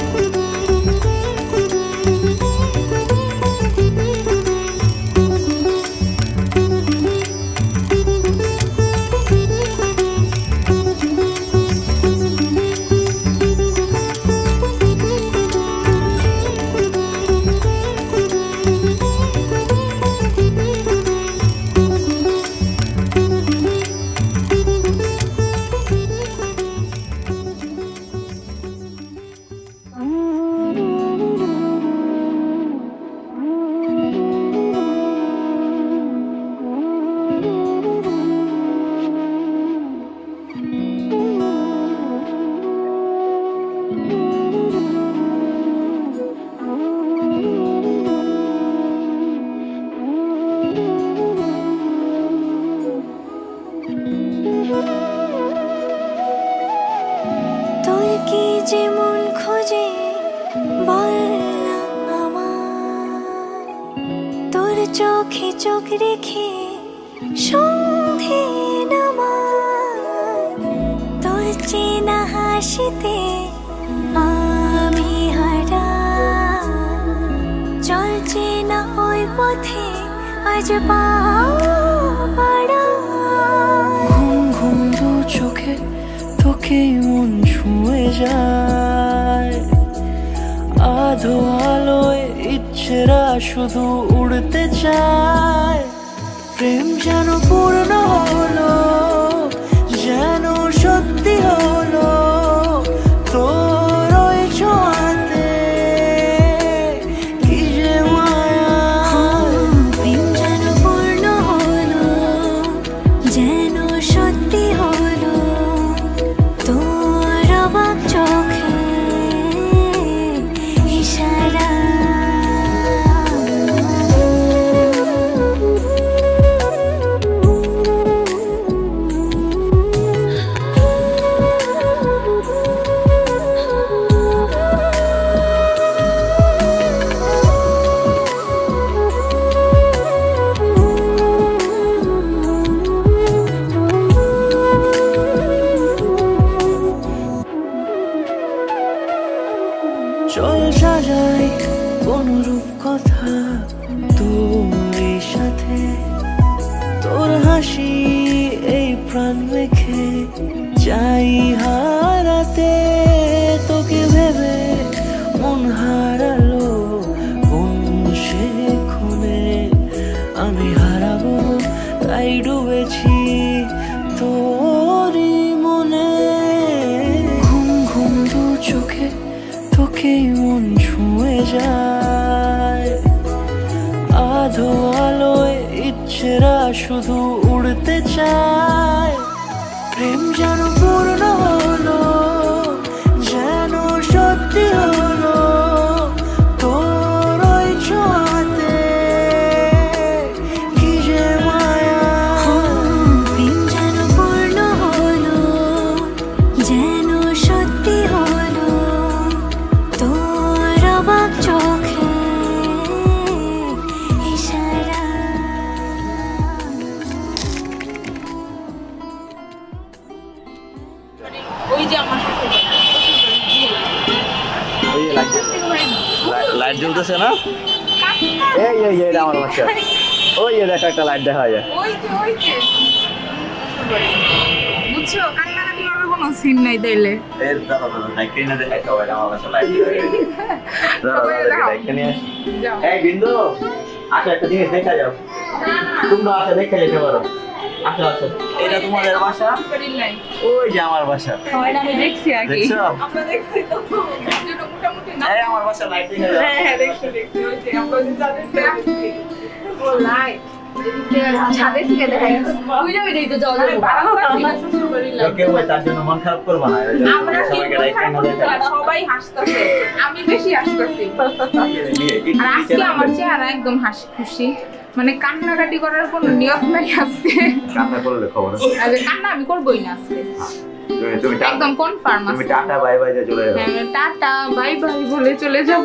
S6: তোর কি যেমন খোঁজে বল
S5: চোখে চোখ রেখে সন্ধে নামায় তোর চেনা হাসিতে আমি হারাই চলছে না ওই পথে আজ পা বাড়াই।
S1: ঘুম ঘুম দু চোখে তোকে মন ছুঁয়ে যায় আধো আলোয় ইচ্ছেরা শুধু উড়তে চায় প্রেম যেন পূর্ণ হলো যেন সত্যি হলো তোর ওই ছোঁয়াতে কি যে মায়া
S5: প্রেম যেন পূর্ণ হলো যেন সত্যি হলো তোর অবাক চোখে ইশারা।
S1: চল সাজাই কোনরূপ কথা তোর সাথে তোর হাসি এই প্রাণ রেখে চাই হারাতে তোকে ভেবে মন হারালো কোন সে ক্ষণে আমি হারাবো তাই ডুবেছি তোরই মনে ঘুম ঘুম দু চোখে তোকে মন ছুঁয়ে যায় আধো আলোয় ইচ্ছেরা শুধু উড়তে চায় প্রেম যেন পূর্ণ হলো যেন সত্যি হলো তোর ওই ছোঁয়াতে কি যে মায়া
S5: প্রেম যেন পূর্ণ হলো যেন সত্যি হলো তোর অবাক চোখে ইশারা।
S7: লাইট জ্বলতেছে না এই এই এই আমার বাসা ওই দেখা একটা লাইট দেখা যায়
S8: বুঝছো কান্নাকাটি করার কোনো সিন নাই তাইলে
S7: এর দাদা নাই কিনে দেখাই সবাই আমার বাসা লাইট দাদা এই বিন্দু আচ্ছা একটা জিনিস দেখা যাও তোমরা আচ্ছা দেখে যেতে পারো আচ্ছা আচ্ছা এটা তোমাদের বাসা ওই যে আমার বাসা
S8: আমি দেখছি আর কি
S7: দেখছো
S8: আমরা দেখছি তো মোটামুটি না
S7: এই আমার বাসা লাইট দেখা যাও
S8: হ্যাঁ দেখছি ওই যে আমরা যে ও লাইট ছাদে থেকে দেখাই ওই যাবে দেই তো যাও
S7: কেউ তার জন্য মন খারাপ করবা না
S8: আমরা
S7: সবাইকে লাইট কেন দেখা
S8: সবাই হাসতেছে আমি বেশি হাসতেছি আর আজকে আমার চেহারা একদম হাসি খুশি মানে কান্নাকাটি করার কোনো নিয়ত নাই আজকে
S7: কান্না করলে খবর আছে
S8: আরে কান্না আমি করবই না আজকে
S7: তুমি
S8: একদম কনফার্ম
S7: তুমি
S8: আছে
S7: টাটা বাই বাই দিয়ে চলে যাও
S8: হ্যাঁ টাটা বাই বাই বলে চলে যাব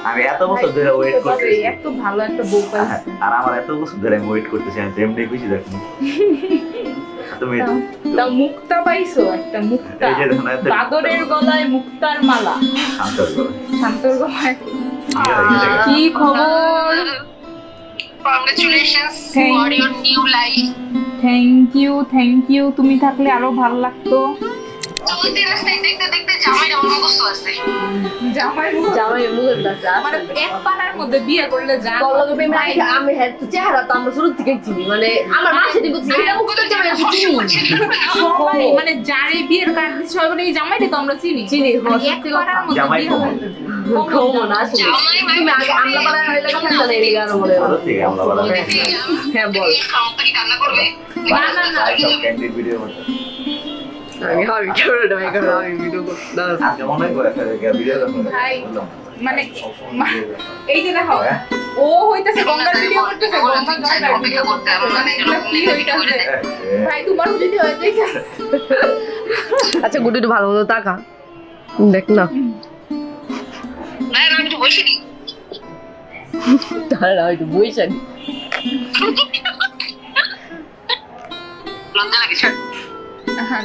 S7: আমি এত বছর ধরে ওয়েট করতেছি
S8: এত ভালো একটা বউ পাইছি
S7: আর আমার এত বছর ধরে আমি ওয়েট করতেছি আমি এমনি খুশি দেখুন তুমি
S8: তা মুক্তা পাইছো একটা মুক্তা
S7: এই যে দেখুন, এত-
S8: বাদরের গলায় মুক্তার মালা
S7: শান্ত করো
S8: শান্তর গলায়
S7: কি
S8: কি খবর
S2: Congratulations
S8: Thank
S2: for your new life.
S8: Thank you তুমি থাকলে আরো ভালো লাগতো
S2: চলতে রাস্তায় দেখতে দেখতে জামাইরা অনবস্ত আছে।
S8: জামাই মানে এক পাড়ার মধ্যে বিয়ে করলে যা
S9: আমি চেহারা তো আমরা শুরু থেকে চিনি মানে আমার মাসে দিকে
S8: সবাই মানে যারে বিয়ের কার্ড দিচ্ছে সবাই বলে এই জামাইটা তো আমরা চিনি
S9: চিনি,
S8: মানে এক পাড়ার মধ্যে
S7: জামাই
S8: বিয়ে
S7: কমন।
S9: ঘুমো না আসলে তুমি আগে আমরা পাড়ায় হইলে কথা না এই গান বলে
S7: ঠিক আছে আমরা বলা
S9: হ্যাঁ বল
S2: খাওয়াতে কান্না করবে।
S8: না না না
S7: আই সব ক্যান্ডিড ভিডিও করতে
S9: আমি হবে করে দেব এখন আমি ভিডিও করতে
S7: আজকে মনে করে একটা ভিডিও করতে
S8: ভাই মানে এই যে দেখো ও হইতাছে গঙ্গার ভিডিও করতেছে গঙ্গা জয়বার ভিডিও করতে আর মানে কি হইতাছে ভাই তোমার যদি হয়ে যায়
S9: আচ্ছা গুডি একটু ভালো মতো তাকা দেখ না
S2: না আমি তো বসিনি।
S9: তারা একটু বইছেন
S10: লজ্জা লাগে স্যার
S8: হ্যাঁ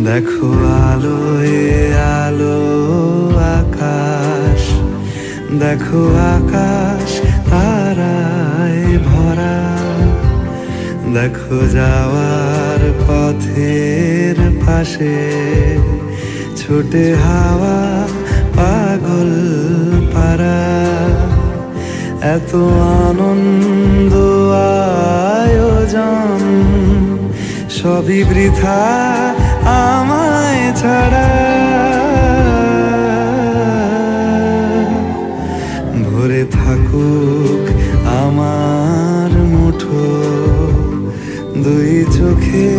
S1: দেখো আলোয় আলো আকাশ, দেখো আকাশ তারায় ভরা, দেখো যাওয়ার পথের পাশে ছোটে হাওয়া পাগল পারা। এত আনন্দ আয়োজন সবই বৃথা আমায় ছাড়া। ভরে থাকুক আমার মুঠো, দুই চোখে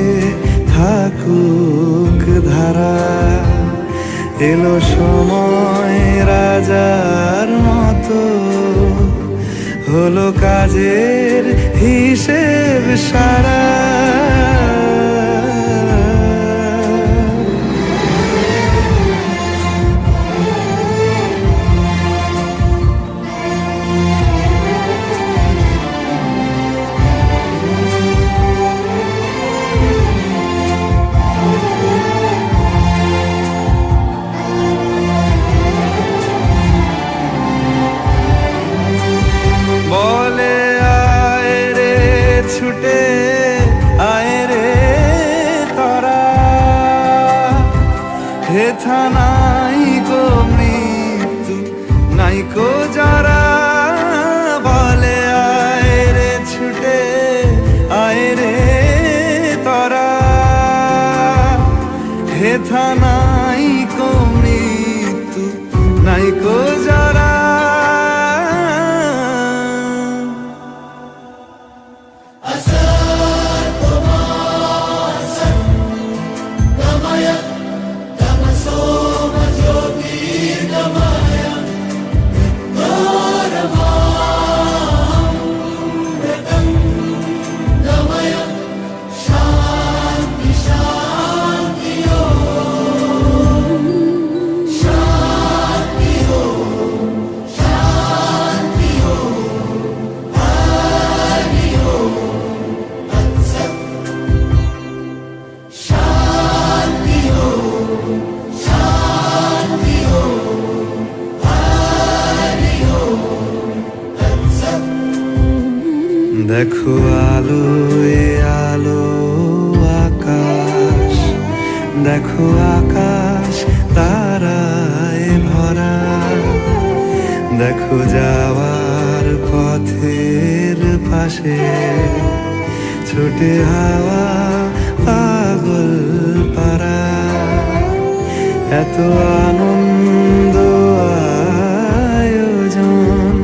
S1: থাকুক ধারা। এলো সময় রাজার মতো, হলো কাজের হিসেব সারা। বলে আয় রে ছুটে আয় রে তোরা, হেথা নাই কো মৃত্যু নাই কো যারা। বলে আয় রে ছুটে আয় রে তোরা, হেথা নাই কো মৃত্যু নাই কো যারা। দেখো আলোয় আলো আকাশ, দেখো আকাশ তারায় ভরা, দেখো যাওয়ার পথের পাশে ছোটে হাওয়া পাগল পারা। এত আনন্দ আয়োজন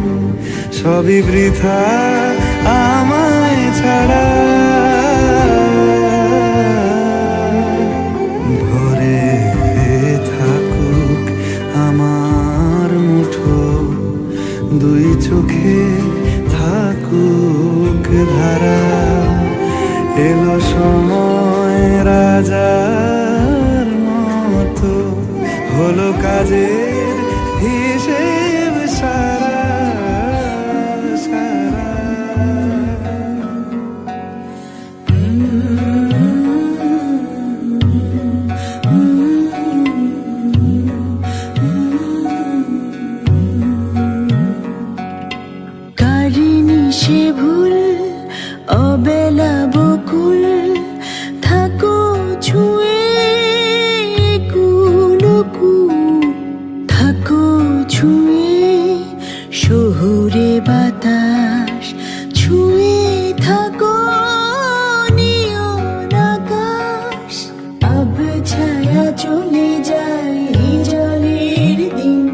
S1: সবই বৃথা আমায় ছাড়া। কাজের হিসেব সারা সারা
S6: কারিনি সে ভুল অবেলা বকুল থাকো ছুঁয়ে কুলকু থাকো ছুঁয়ে শহুরে বাতাস ছুঁয়ে থাকো নিয়ন আকাশ আব ছায়া চলে যায় জলের দিন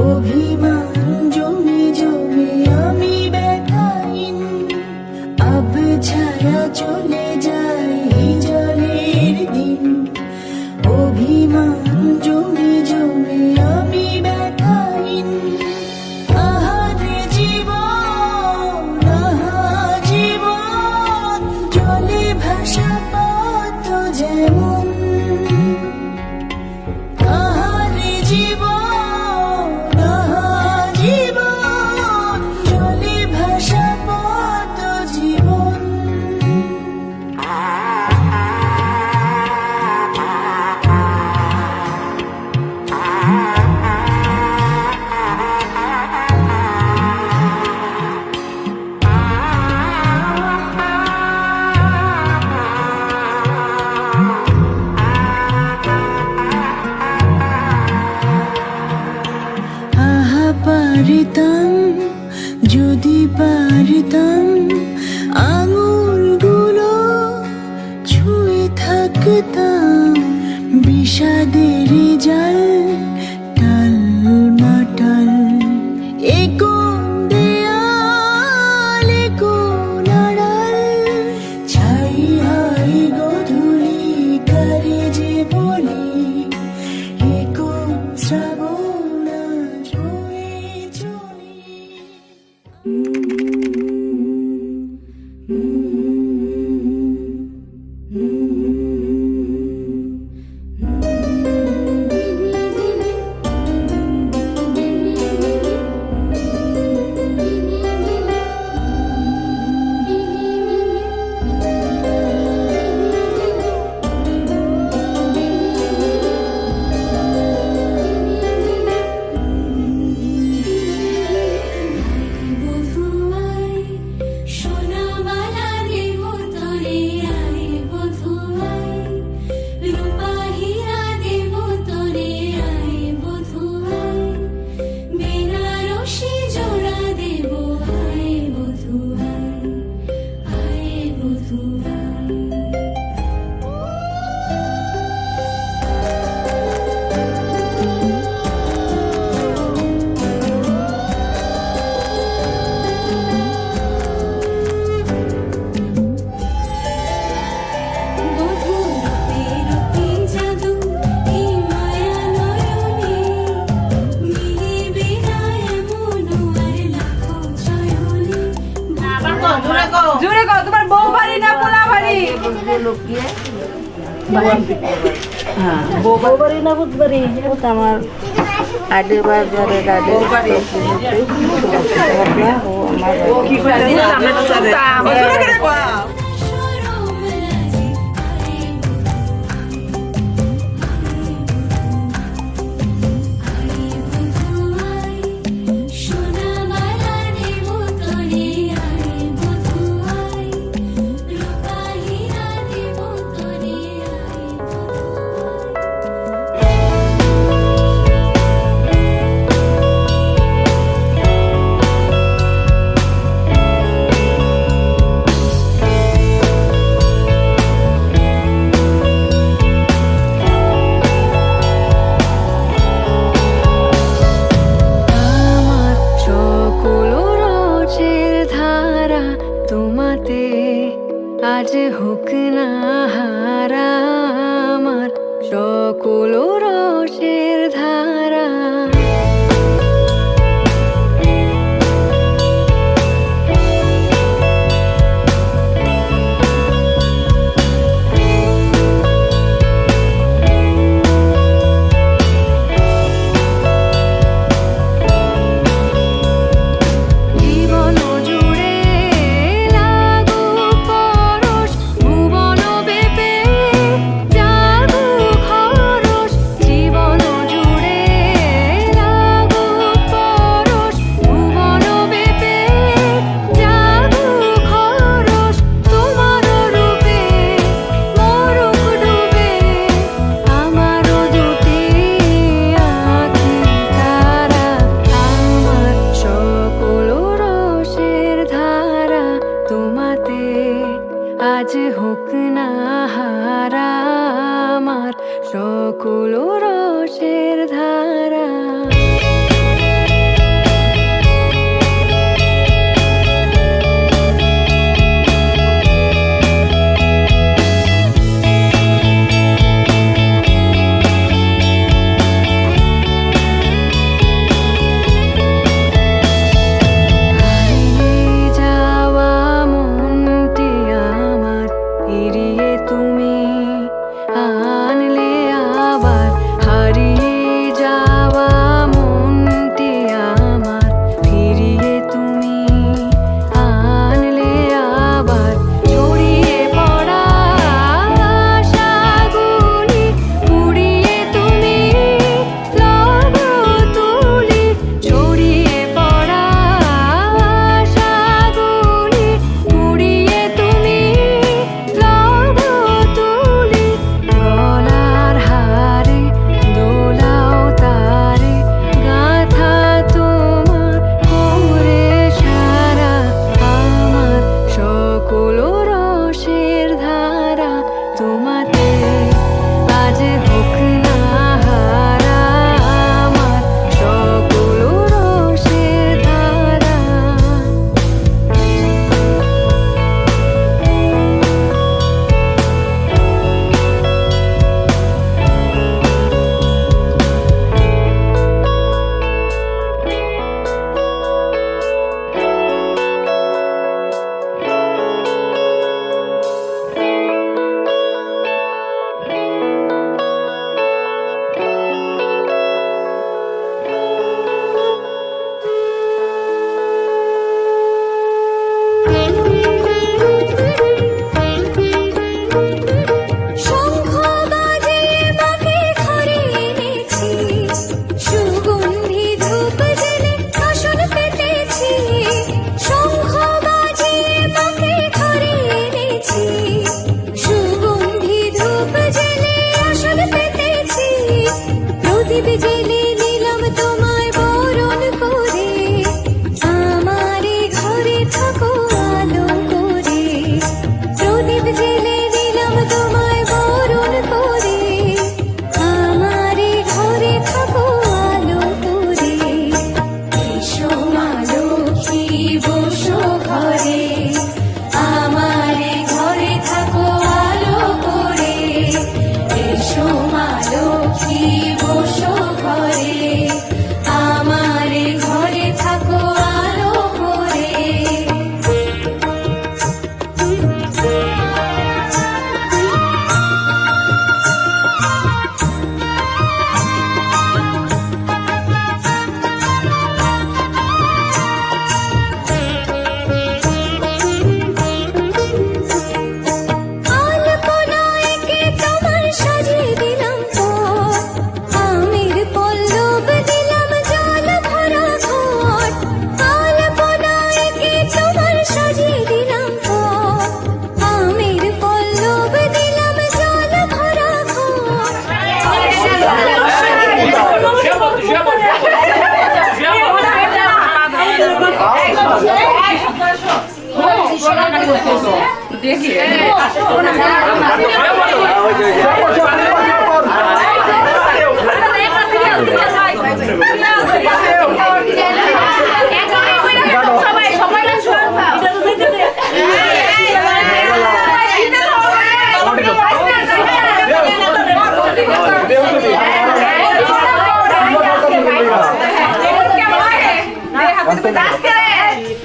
S6: অভিমান জমে জমে আমি ব্যথাহীন আব ছায়া চলে যায় জলের দিন অভিমান জমে জমে আমি ব্যথাহীন আহারে জীবন আহা জীবন জলে ভাসা পদ্ম যেমন আহারে জীবন আহা জীবন জলে ভাসা পদ্ম জীবন আহা পারিতাম যদি পারিতাম আঙুলগুলো ছুঁয়ে থাকতাম বিষাদের জাল টাল মাটাল এ কোন দেয়াল এ কোন আড়াল ছাই হাই গধূলি কারে যে বলি এ কোন শ্রাবণ আজ বয়ে চলি
S8: জোরে কও তোমার বউ বাড়ি না পোলা বাড়ি
S9: বউবাড়ি না বুধবাড়ি আমার আডে বাজারে গাড়ি
S6: সকল রসের ধারা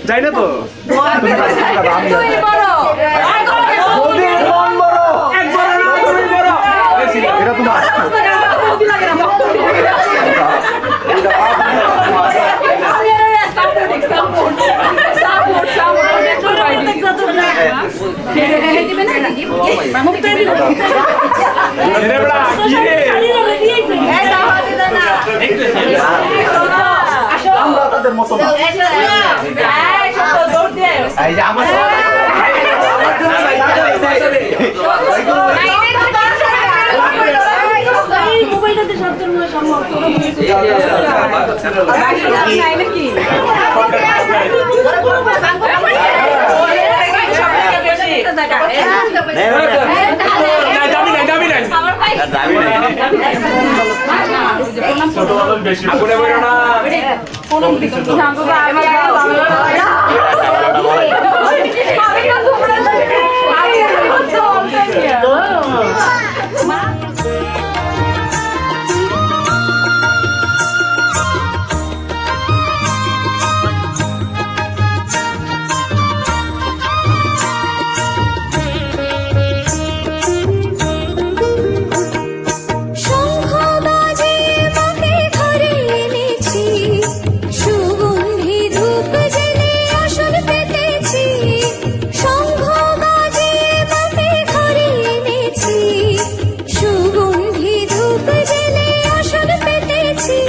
S1: যাই না তো এটা তোমার আমরা তাদের মতো না এই যে আমার মোবাইলটাতে সবচেয়ে সম্ভব নাকি ছোট মানুষ বেশি আগুনে বেরো না
S8: কোন দিকে শান্ত আমি
S6: শঙ্খ বাজে মাকে ঘরে এনেছি, সুগন্ধি ধূপ জেলে আসন পেতেছি। শঙ্খ বাজে মাকে ঘরে এনেছি, সুগন্ধি ধূপ জেলে আসন পেতেছি।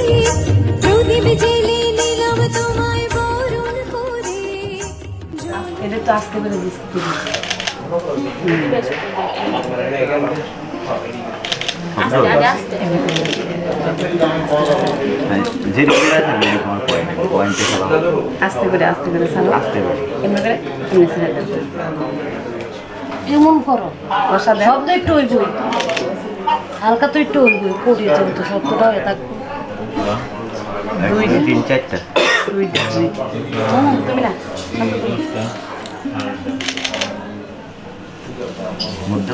S6: প্রদীপ জেলে নিলাম তোমায় বরণ করে।
S9: এটা তো আজকে করে দিচ্ছি
S7: যে লোকেরা থাকবে তোমার পয়েন্টে খেলা
S9: আস্তে করে চালো
S7: আসতে পারে
S9: এমনি করে এমনি ছেড়ে দাও এমন করো শব্দ একটু হইবই হালকা তো একটু হইবই পড়িয়ে যাবো তো শব্দটা হয়ে থাকবে
S7: 1 2 3 4টা
S9: তুমি না
S7: মুদ্দ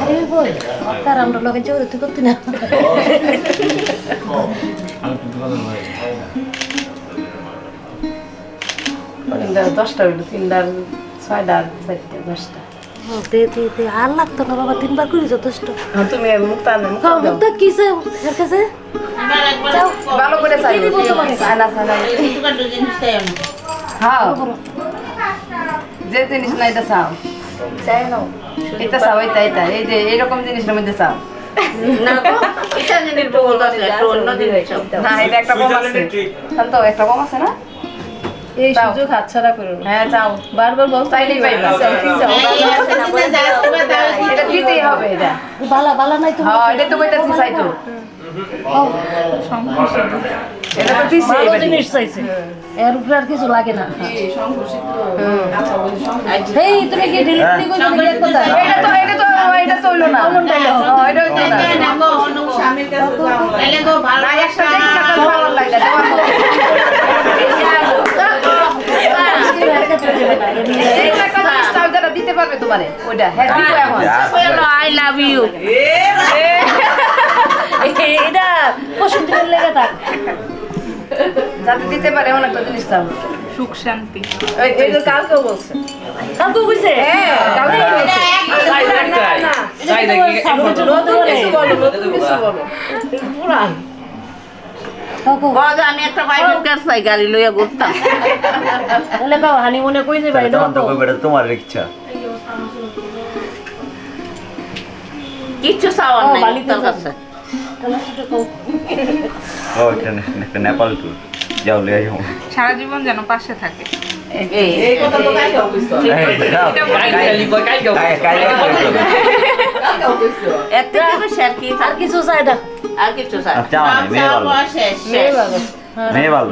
S9: আরে বল তার আমরা লগে জোরে তুই করতে না দশটা হইলো 3টার 6টার 4টা 10টা দে আর লাগতো না বাবা 3বার করে যথেষ্ট তুমি মুখ টানে মুখটা কিসে এর কাছে ভালো করে চাই সানা হ্যাঁ যে জিনিস না এটা চাও চাই না এটা চাও এটা এই যে এরকম জিনিসের মধ্যে চাও না এটা জিনিস বল একটু অন্য জিনিস না এটা একটা কম আছে শান্ত একটা কম আছে না এই সুযোগ হাতছাড়া করো হ্যাঁ চাও বারবার বল চাইলেই পাইবা এটা দিতেই হবে এটা বালা নাই তো হ্যাঁ এটা তো কইতাছি চাইতো এটা তো দিছি ভালো জিনিস চাইছে এর উপর আর কিছু লাগে না এই তুমি কি ডিলিট করে দিলে কথা এটা তো হইলো না কোনটা হলো এটা হইতো না স্বামীর কাছে যাও এলে গো ভালো একটা টাকা সামান লাগলা এই টাকা দিস্তাও যারা দিতে পারবে তোমারে ওইটা হ্যাঁ দিব এখন আই লাভ ইউ এটা পছন্দের লেগে থাক যাতে দিতে পারে এমন একটা জিনিস চাও
S8: সুখ শান্তি
S9: এই তো কালকেও বলছে কালকেও বলছে হ্যাঁ কালকে বলছে তাই দেখি কিছু বলো পুরান আমি একটা প্রাইভেট কার চাই গাড়ি লইয়া ঘুরতাম তাহলে বাবা হানিমুনে কই যাবে এটা তো
S7: তোমার ইচ্ছা
S9: কিচ্ছু চাওয়ার নাই তোর কাছে
S7: ও এটা নেপাল ট্যুর যাও লিয়ে যাও
S8: সারা জীবন যেন পাশে থাকে
S9: এই কথা তো কাই কাউ কইছো এত শেয়ার কি আর কিছু চাই না আর কিছু চাই
S7: চাও না মেয়ে ভালো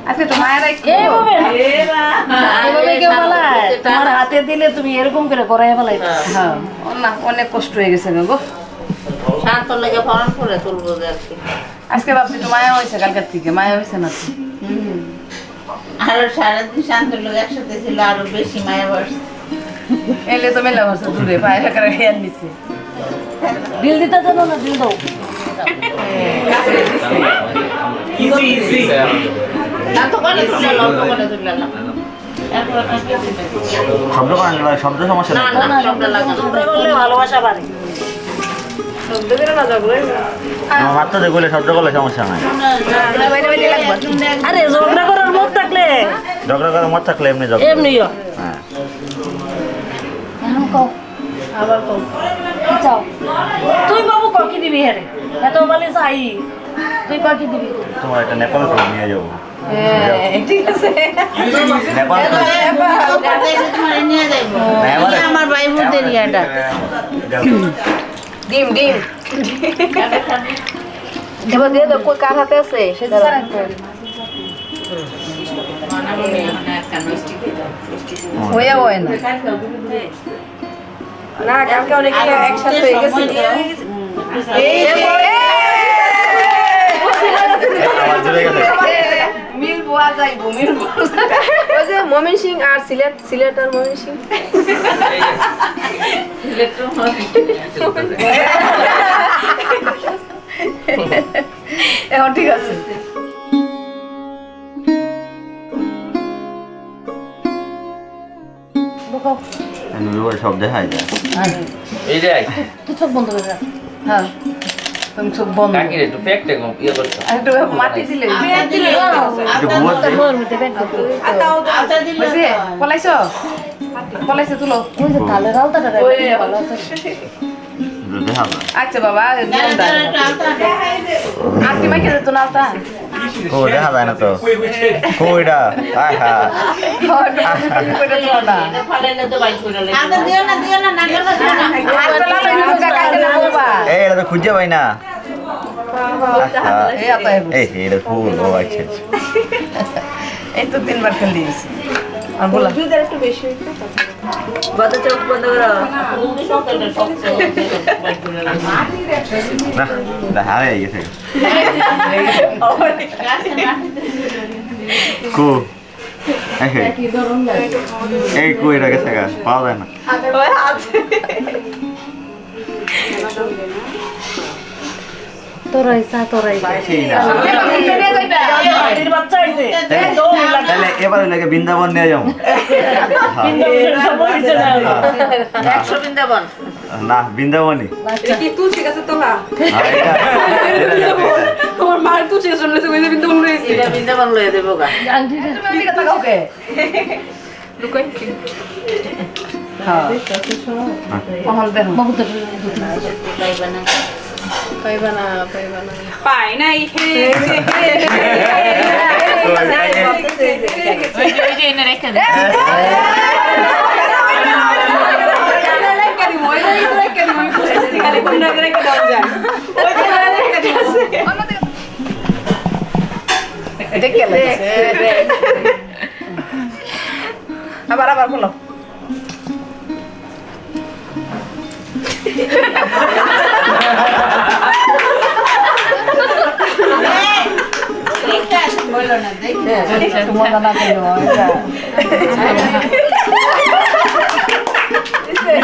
S9: আজকে তো মায়েরা এইভাবে কেউ বলায় তোমার হাতে দিলে তুমি এরকম করে করাই ফেলাই হ্যাঁ না অনেক কষ্ট হয়ে গেছে গো শান্ত লেগে ফরন করে তুলবো আজকে ভাবছি তো মায়া হয়েছে কালকের থেকে মায়া হয়েছে না
S10: আরো সারাদিন শান্ত লোক একসাথে ছিল আরো বেশি মায়া বাড়ছে
S9: এলে তো মেলা বসে দূরে পায়ে করে হেয়ার নিচে বিল দিতে জানো না বিল দাও
S7: শব্দ সমস্যা
S9: ভালোবাসা বাড়ে
S7: মাত্র দেখলে শব্দ করলে সমস্যা নাই
S9: আরে ঝগড়া করার মত থাকলে
S7: ঝগড়া করার মত থাকলে এমনি ঝগড়া
S9: এমনি
S7: হ্যাঁ
S9: আবার কও কি চাও তুই বাবু কি দিবি হেরে এত বলে চাই তুই কি দিবি
S7: তোমার একটা নেপাল ট্যুর নিয়ে যাবো
S9: ঠিক আছে
S7: নেপাল
S10: নিয়ে যাইবো আমার ভাই বোনদের ইয়াটা
S9: ডিম এবার দিয়ে দাও কই কার হাতে আছে হয়ে হয় না না কালকে অনেকে একসাথে হয়ে গেছে মিল বোয়া যাইবো মিল ওই যে মমিন সিং আর সিলেট আর মমিন সিং এখন ঠিক আছে
S7: সব দেখাই যায়
S1: এই যে
S9: তুই চোখ বন্ধ করে রাখ হ্যাঁ তুমি চোখ বন্ধ
S1: কাকির একটু ফেকটে কম ইয়ে করছো
S9: একটু মাটি দিলে পলাইছে তুলো ওই যে তালের আলতাটা ভালো আছে আচ্ছা বাবা আর কি মাইকে দিত না আলতা
S7: ও দেখা যায় না তো কইডা আহা
S9: কইটা তো না
S7: এই এটা তো খুঁজে পাই না এই এটা ফুল ও আচ্ছা
S9: এই তো তিনবার খেলে দিয়েছি আর বললাম একটু বেশি হইতো বন্ধ চোখ বন্ধ করো
S7: না দেখা হয়ে গেছে কো এই কইরা গেছে গা পাওয়া যায় না
S2: তোরাই চা তোরাই
S7: তাহলে এবার লাগে বৃন্দাবন নিয়ে যাবো না বৃন্দাবনই
S8: তুলসী গাছে তোলা তোমার মার তুলসী গাছ শুনলে তুমি বৃন্দাবন রয়েছে
S9: বৃন্দাবন লয়ে দেবো গা লুকাইছি হ্যাঁ মহল দেখো
S8: পাই নাই
S9: আবার আবার বলো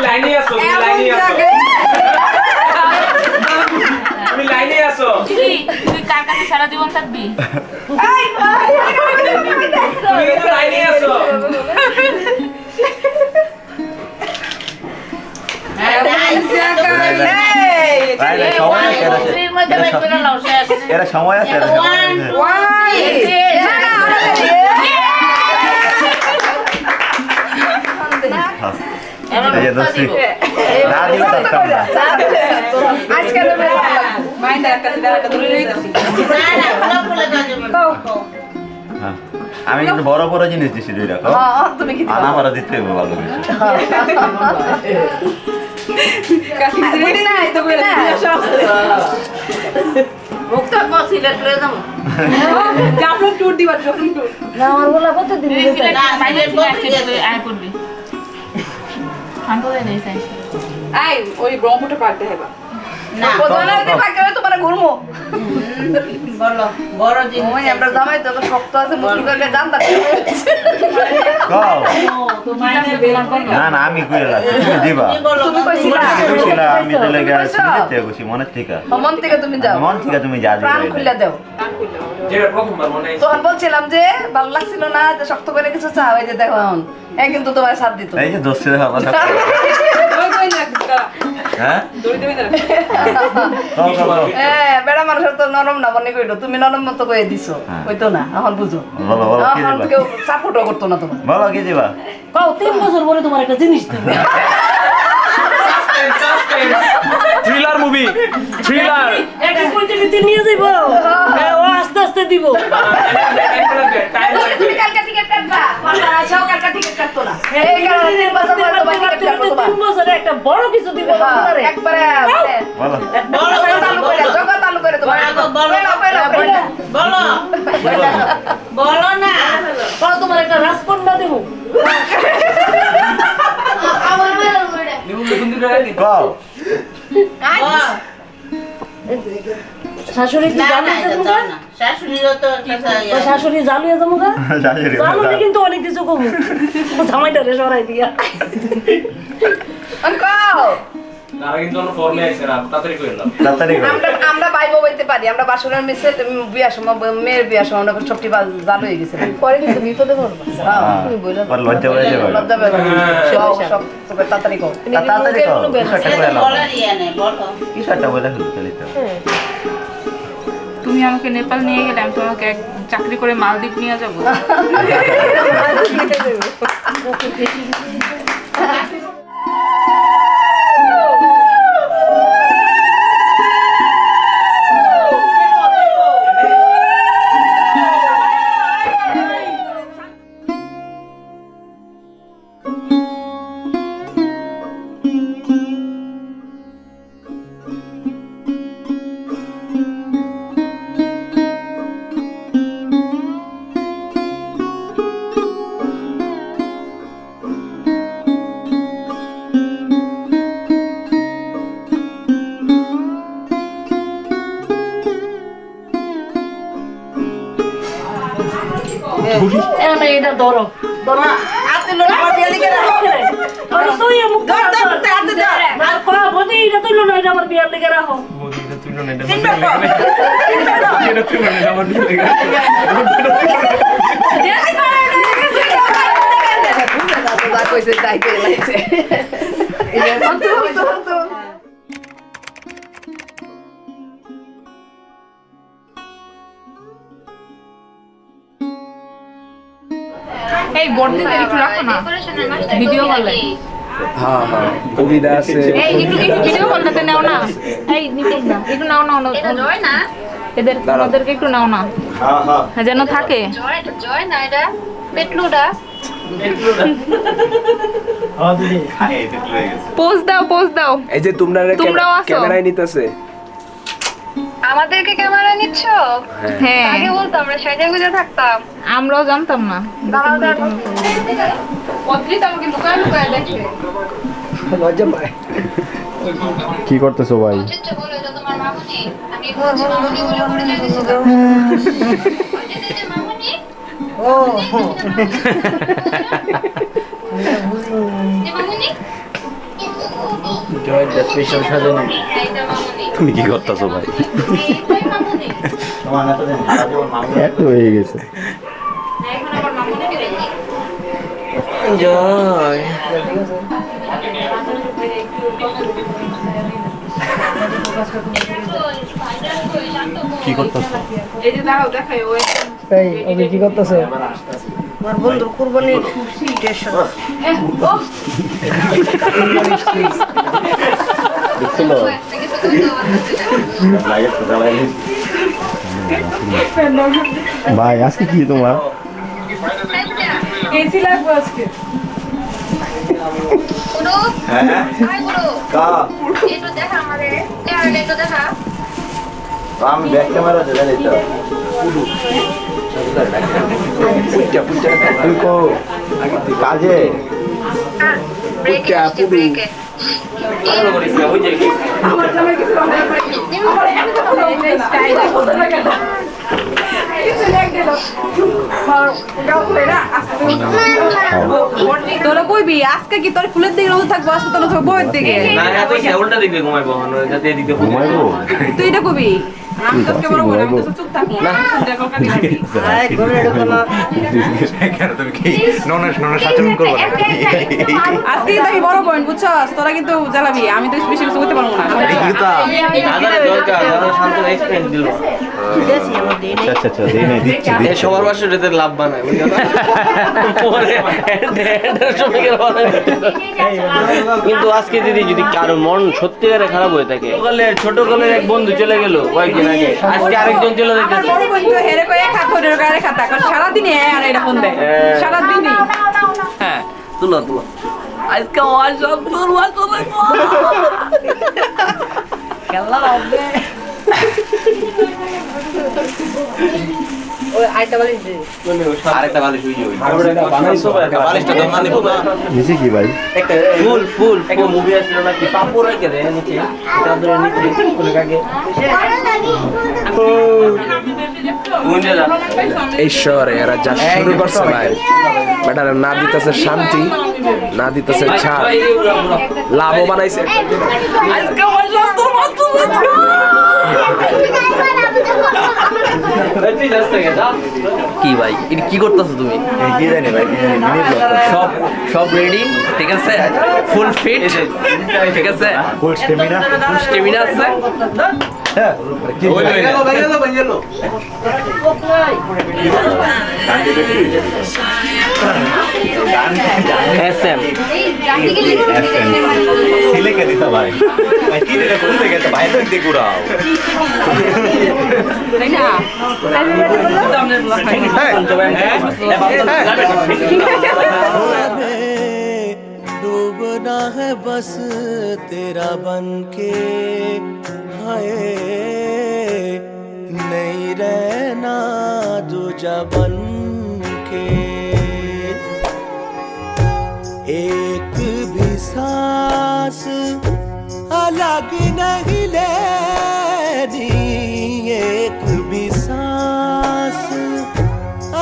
S1: লাইনে আসো তুমি লাইনে আসো
S2: তুই কার কাছে সারা জীবন থাকবি
S1: তুমি তো লাইনে আসো
S7: এরা সময় আছে আমি কিন্তু বড় বড় জিনিস দিছি দুইটা আনা মারা দিতে হবে ভালো
S8: ওই ব্রহ্মপুত্র পারতে হবে
S9: তোমার ঘুরবো
S10: বলো বড় জিনিস
S9: আমরা জামাই তো শক্ত আছে মুখি করলে জানতা
S7: না না আমি কইরা তুমি দিবা
S9: তুমি কইছিলা
S7: কইছিলা আমি তো লাগা দিতে কইছি মনে থেকে
S9: মন থেকে তুমি যাও
S7: মন থেকে তুমি যা
S9: প্রাণ খুলে দাও
S1: যেটা প্রথমবার মনে হয়
S9: তখন বলছিলাম যে ভালো লাগছিল না যে শক্ত করে কিছু চাও এই যে দেখো এখন কিন্তু তোমার সাথ দিত
S7: এই যে দোস্ত দেখা হ্যাঁ
S9: বেড়া মানুষের তো নরম না মনে করিল তুমি নরম মতো করে দিছো কইতো না এখন বুঝো
S7: বলো বলো কি
S9: এখন
S7: দিবা
S9: কেউ সাপোর্টও করতো না তোমার
S7: বলো কি দিবা
S9: কও 3 বছর পরে তোমার একটা জিনিস দিবে
S1: থ্রিলার মুভি থ্রিলার
S9: একটা কইতে নিয়ে যাইবো ও আস্তে আস্তে দিব তুমি কালকে টিকেট কাটবা সব কালকে টিকেট কাটতো না এই কারণে 3 বছর পরে তোমার টিকেট কাটবো 3 বছরে একটা বড় কিছু দিব একবারে
S7: বলো
S9: জগৎ চালু করে তোমার
S10: বলো বলো না
S9: বলো তোমার একটা রাজকন্যা দেব আমার মেয়ে
S1: টাকা দিন।
S7: কও
S9: শাশুড়ি কি
S10: না
S9: জানো
S10: না এটা দাও না শাশুড়িরও তো একটা
S9: শাশুড়ি জালুয়া জমুগা
S7: শাশুড়ি
S9: জালুনি কিন্তু অনেক কিছু কমু জামাইটা রে সরাই দিয়া
S8: আঙ্কাও
S1: তারা কিন্তু অন্য ফর্মে আছে না, তাড়াতাড়ি করে নাও।
S7: তাড়াতাড়ি করো।
S9: আমরা বাইবো বলতে পারি আমরা বাসনের মিশে তুমি বিয়ার সময় মেয়ের বিয়ার সময় আমরা সবটি জালু হয়ে গেছে পরে কিন্তু বিপদে পড়বা তুমি বইলা
S7: আর লজ্জা হয়ে যাবে।
S9: লজ্জা পাবে সব তোকে তাড়াতাড়ি কও
S7: তাড়াতাড়ি করো। কিছু একটা করে নাও।
S10: বলার ইয়ে নেই বলো
S7: কিছু একটা বলে ফেলো তাহলে তো।
S8: তুমি আমাকে নেপাল নিয়ে গেলে আমি তোমাকে এক চাকরি করে মালদ্বীপ নিয়ে যাবো।
S9: এটা ধরো ধরো
S10: আতে লোক আমার বিয়ে লিখে রাখো
S9: আরে তুই মুখ
S10: ধর ধর আতে ধর
S9: আর কোয়া বদি এটা তুই না এটা আমার বিয়ার লিখে রাখো
S1: বগিটা তুই না এটা এটা তুই না আমার দিকে লাগা।
S9: যা কইছে তাই কই লাইছে
S8: এই বর্দিদের একটু রাখো না ভিডিও কলে।
S1: হ্যাঁ হ্যাঁ কবিতা আছে।
S8: এই একটু ভিডিও কলটাতে নাও না। এই নিপুণ না একটু নাও না জয় না এদের ওদেরকে একটু নাও না
S7: হ্যাঁ হ্যাঁ
S8: হ্যাঁ যেন থাকে।
S2: জয় না এটা পেটলুটা
S7: হ্যাঁ দিদি খাই এটা হয়ে গেছে।
S8: পোজ দাও
S1: এই যে তোমরা
S8: তোমরাও আসো।
S1: ক্যামেরায় নিতেছে।
S2: আমাদেরকে ক্যামেরা নিচ্ছ
S8: হ্যাঁ
S2: আগে বলতো আমরা সাইডে গুজে থাকতাম
S8: আমরাও জানতাম না। অদ্রিত আমাকে লুকায় লুকায় দেখে।
S11: কি করতেছো ভাই?
S2: অচিত্র বলো এটা তোমার মামুনি আমি বলছি মামুনি বলে পরিচয় দিছি তো অচিত্র মামুনি ও মামুনি
S7: জয়ের স্পেশাল সাজানো।
S2: এইটা মামুনি
S11: তুমি কি করতেছো ভাই?
S2: এইটাই মামুনি
S7: তোমার না তো জানি সারা জীবন মামু
S11: এত হয়ে গেছে।
S2: এখন আবার মামুনিকে দেখি
S1: জয়
S11: কি করতেছো?
S8: এই যে দাঁড়াও দেখাই ওই
S9: আমার বন্ধুর কুরবানির স্টেশন
S7: দেখছিল লাগে তো জ্বালাই
S11: ভাই আজকে কি তোমার?
S8: এসি লাগবে আজকে।
S2: গুরু
S7: হ্যাঁ
S2: হাই গুরু
S7: কা
S2: একটু দেখা আমারে চেহারাটা একটু দেখা
S7: আমি ব্যাক ক্যামেরা ধরে নিতে তুই কো কাজে
S2: ব্রেকে ব্রেকে
S1: ভালো করিস না, ওই যে কি
S8: আমার জামাই কিছু হবে না। এই স্টাইল তোরা কইবি আজকে কি তোর ফুলের দিকে নজর থাকবো আজকে তোর বউয়ের দিকে
S1: না না তুই উল্টা দিকে ঘুমাইবো যাতে এদিকে
S11: ঘুমাইবো?
S8: তুই এটা কবি আমি তোকে বড় বড় আমি তো চুপ থাকবো না দেখো কাটি
S11: কেন তুমি কি ননস আচরণ করবো না?
S8: আজকে কিন্তু আমি বড় পয়েন্ট বুঝছস তোরা কিন্তু জ্বালাবি আমি তো বেশি কিছু করতে পারবো না
S1: দাদার দরকার দাদা শান্ত এক্সপেন্স দিল
S11: আচ্ছা আচ্ছা দিয়ে নে দিচ্ছি
S1: এই সবার বাসা যেতে লাভ বানায় বুঝছো না পরে শ্রমিকের বানায় কিন্তু আজকে দিদি যদি কারো মন সত্যিকারে খারাপ হয়ে থাকে ছোট কালের এক বন্ধু চলে গেল কয়েকদিন আগে আজকে আরেকজন চলে
S8: আমার
S1: যাচ্ছে
S8: বড় বোন তো হেরে কয়ে খা করে গায়ে খাতা কারণ সারা দিনে আর এটা ফোন দেয় সারা দিনই
S1: হ্যাঁ তুলো আজকে ওয়াজ সব তোর ওয়াজ হবে
S9: খেলা হবে
S7: আরেকটা বালিশ ওই যে ওই। বালিশটা তো মানে
S11: নিচে কি ভাই?
S7: একটা
S1: ফুল একটা মুভি আসছিল নাকি পাপড় রেখে দেয় নিচে চাদরের নিচে ফুলের আগে
S12: এই শহরে এরা যা শুরু করছে ভাই, বেটারা না দিতেছে শান্তি, না দিতেছে ছাড়, লাভও বানাইছে।
S1: কি ভাই এটা কি করতেছো তুমি?
S11: কি জানি ভাই, কি জানি মিনি ব্লগ
S1: সব সব রেডি ঠিক আছে, ফুল ফিট ঠিক আছে,
S11: ফুল স্টেমিনা।
S1: ফুল স্টেমিনা আছে।
S11: হ্যাঁ কি
S1: এসএম
S11: সিলেকে দিতা ভাই। ভাই কি রে কোন থেকে তো বাইরে থেকে ঘুরাও।
S4: डूबना है बस तेरा बन के, हाय नहीं रहना दूजा बन के, एक भी सांस अलग नहीं लेनी, एक भी सांस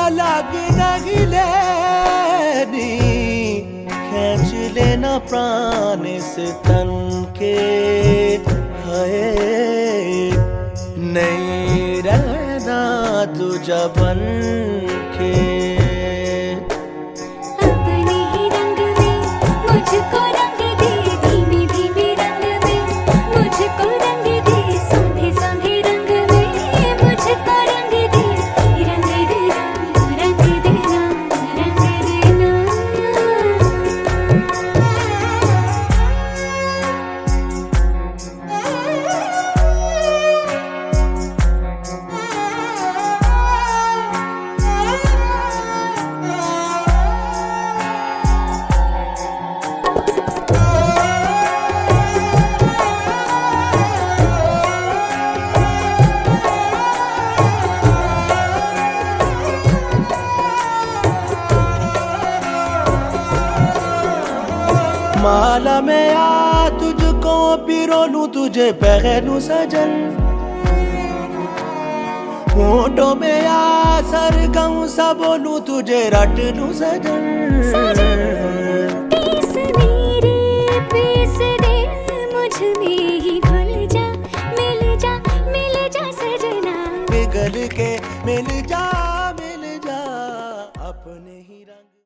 S4: अलग नहीं लेनी, खींच लेना प्राण से तन के, हाय नहीं रहना दूजा बन के।
S3: अपने ही रंग में मुझको रंग दे, धीमे धीमे रंग में मुझको रंग दे, संधे संधे रंग में मुझको रंग दे, रंग देना रंग देना रंग देना।
S4: माला में आ तुझको पिरोलूं, तुझे पहनूं सजन, होठों में आ सरगम सा बोलूं, तुझे रट लूं सजन।